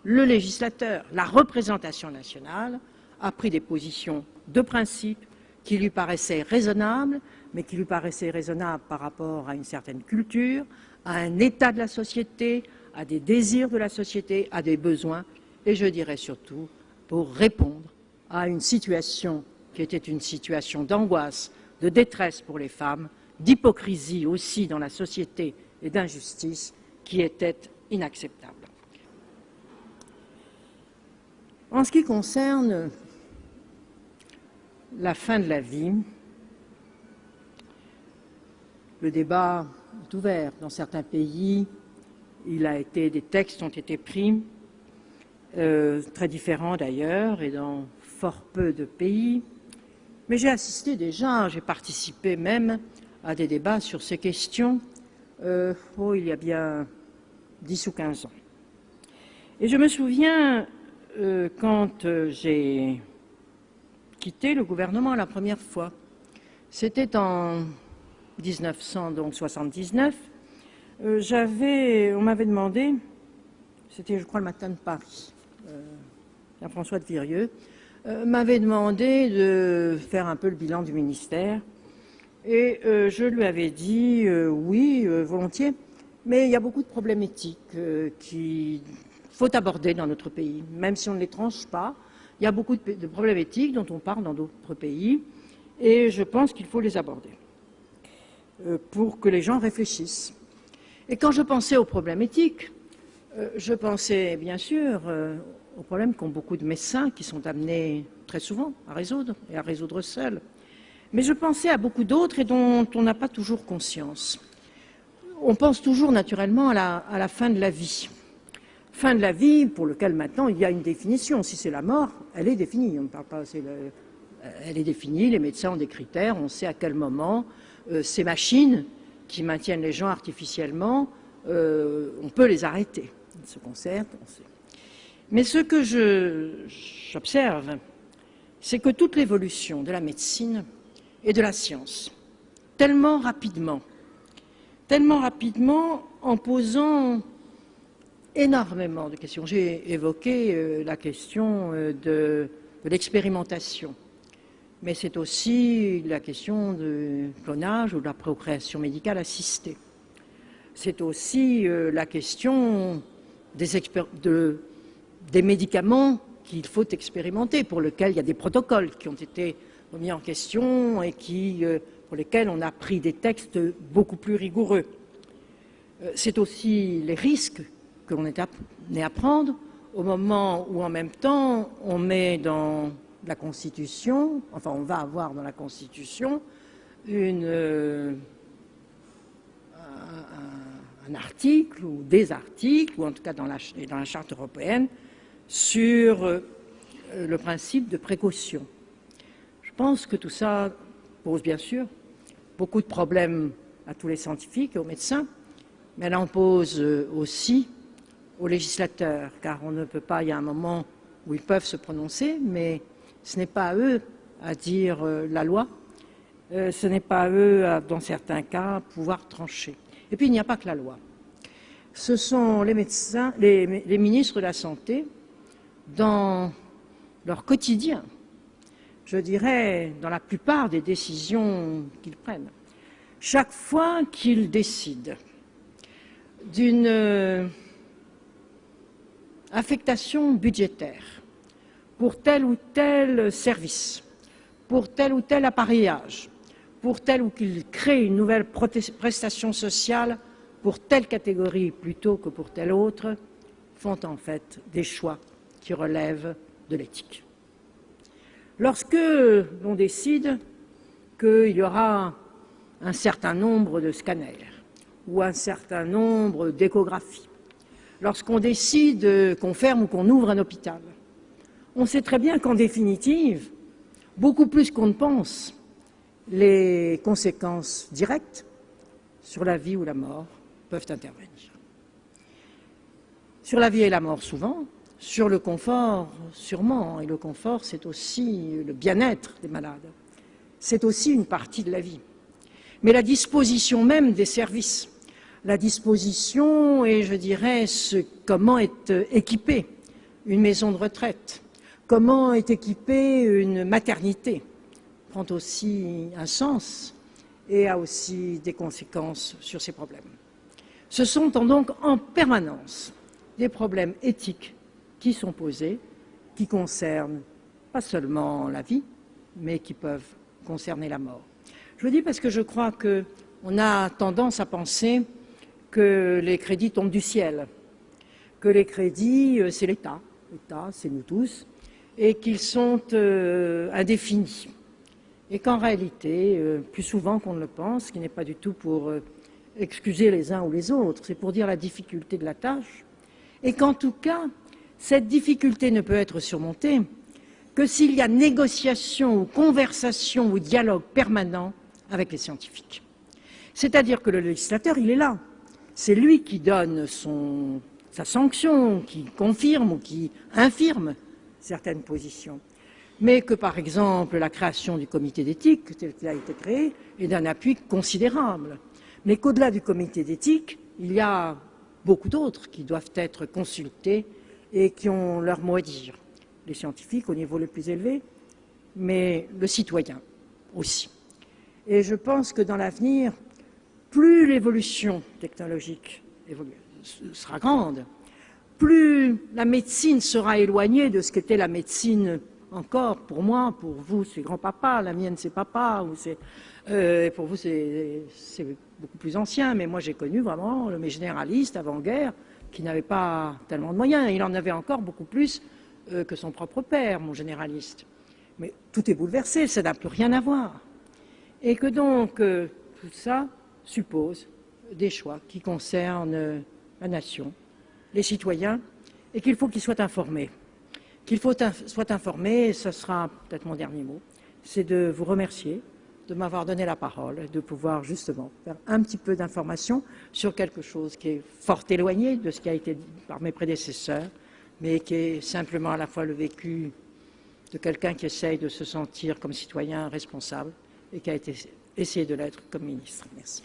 le législateur, la représentation nationale a pris des positions de principe qui lui paraissaient raisonnables, mais qui lui paraissaient raisonnables par rapport à une certaine culture, à un état de la société, à des désirs de la société, à des besoins, et je dirais surtout pour répondre à une situation qui était une situation d'angoisse, de détresse pour les femmes, d'hypocrisie aussi dans la société et d'injustice qui était inacceptable. En ce qui concerne la fin de la vie, le débat est ouvert. Dans certains pays, des textes ont été pris, très différents d'ailleurs, et dans fort peu de pays. Mais j'ai assisté déjà, j'ai participé même à des débats sur ces questions, il y a bien 10 ou 15 ans. Et je me souviens, quand j'ai quitté le gouvernement la première fois, c'était en 1979, on m'avait demandé, c'était je crois le Matin de Paris, Jean-François de Virieux, m'avait demandé de faire un peu le bilan du ministère. Et je lui avais dit oui, volontiers, mais il y a beaucoup de problèmes éthiques qu'il faut aborder dans notre pays. Même si on ne les tranche pas, il y a beaucoup de problèmes éthiques dont on parle dans d'autres pays, et je pense qu'il faut les aborder pour que les gens réfléchissent. Et quand je pensais aux problèmes éthiques, je pensais bien sûr aux problèmes qu'ont beaucoup de médecins qui sont amenés très souvent à résoudre, et à résoudre seuls. Mais je pensais à beaucoup d'autres et dont on n'a pas toujours conscience. On pense toujours naturellement à la fin de la vie. Fin de la vie pour lequel maintenant il y a une définition. Si c'est la mort, elle est définie. On ne parle pas, elle est définie, les médecins ont des critères, on sait à quel moment ces machines qui maintiennent les gens artificiellement, on peut les arrêter. Ils se concertent, on sait. Mais ce que j'observe, c'est que toute l'évolution de la médecine et de la science, tellement rapidement, en posant énormément de questions. J'ai évoqué la question de l'expérimentation, mais c'est aussi la question du clonage ou de la procréation médicale assistée. C'est aussi la question des médicaments qu'il faut expérimenter, pour lesquels il y a des protocoles qui ont été remis en question et pour lesquels on a pris des textes beaucoup plus rigoureux. C'est aussi les risques que l'on est amené à prendre au moment où, en même temps, on met dans la Constitution, enfin on va avoir dans la Constitution un article ou des articles, ou en tout cas dans la Charte européenne, sur le principe de précaution. Je pense que tout ça pose bien sûr beaucoup de problèmes à tous les scientifiques et aux médecins, mais elle en pose aussi aux législateurs, car on ne peut pas, il y a un moment où ils peuvent se prononcer, mais ce n'est pas à eux à dire la loi, ce n'est pas à eux, dans certains cas, pouvoir trancher. Et puis il n'y a pas que la loi. Ce sont les médecins, les ministres de la Santé, dans leur quotidien, je dirais, dans la plupart des décisions qu'ils prennent. Chaque fois qu'ils décident d'une affectation budgétaire pour tel ou tel service, pour tel ou tel appareillage, pour tel ou qu'ils créent une nouvelle prestation sociale pour telle catégorie plutôt que pour telle autre, font en fait des choix qui relèvent de l'éthique. Lorsque l'on décide qu'il y aura un certain nombre de scanners ou un certain nombre d'échographies, lorsqu'on décide qu'on ferme ou qu'on ouvre un hôpital, on sait très bien qu'en définitive, beaucoup plus qu'on ne pense, les conséquences directes sur la vie ou la mort peuvent intervenir. Sur la vie et la mort souvent, sur le confort sûrement, et le confort c'est aussi le bien-être des malades, c'est aussi une partie de la vie. Mais la disposition même des services, la disposition et je dirais comment est équipée une maison de retraite, comment est équipée une maternité, prend aussi un sens et a aussi des conséquences sur ces problèmes. Ce sont donc en permanence des problèmes éthiques qui sont posés, qui concernent pas seulement la vie, mais qui peuvent concerner la mort. Je le dis parce que je crois qu'on a tendance à penser que les crédits tombent du ciel, que les crédits, c'est l'État, l'État, c'est nous tous, et qu'ils sont indéfinis. Et qu'en réalité, plus souvent qu'on ne le pense, ce qui n'est pas du tout pour excuser les uns ou les autres, c'est pour dire la difficulté de la tâche, et qu'en tout cas, cette difficulté ne peut être surmontée que s'il y a négociation ou conversation ou dialogue permanent avec les scientifiques. C'est-à-dire que le législateur, il est là. C'est lui qui donne sa sanction, qui confirme ou qui infirme certaines positions. Mais que, par exemple, la création du comité d'éthique, tel qu'il a été créé, est d'un appui considérable. Mais qu'au-delà du comité d'éthique, il y a beaucoup d'autres qui doivent être consultés et qui ont leur mot à dire. Les scientifiques au niveau le plus élevé, mais le citoyen aussi. Et je pense que dans l'avenir, plus l'évolution technologique sera grande, plus la médecine sera éloignée de ce qu'était la médecine encore pour moi, pour vous c'est grand-papa, la mienne c'est papa, pour vous c'est beaucoup plus ancien, mais moi j'ai connu vraiment mes généralistes avant-guerre qui n'avaient pas tellement de moyens, il en avait encore beaucoup plus que son propre père, mon généraliste. Mais tout est bouleversé, ça n'a plus rien à voir. Et que donc tout ça suppose des choix qui concernent la nation, les citoyens, et qu'il faut qu'ils soient informés. Qu'il faut soient informés, et ce sera peut-être mon dernier mot, c'est de vous remercier de m'avoir donné la parole, de pouvoir justement faire un petit peu d'information sur quelque chose qui est fort éloigné de ce qui a été dit par mes prédécesseurs, mais qui est simplement à la fois le vécu de quelqu'un qui essaye de se sentir comme citoyen responsable et qui a essayé de l'être comme ministre. Merci.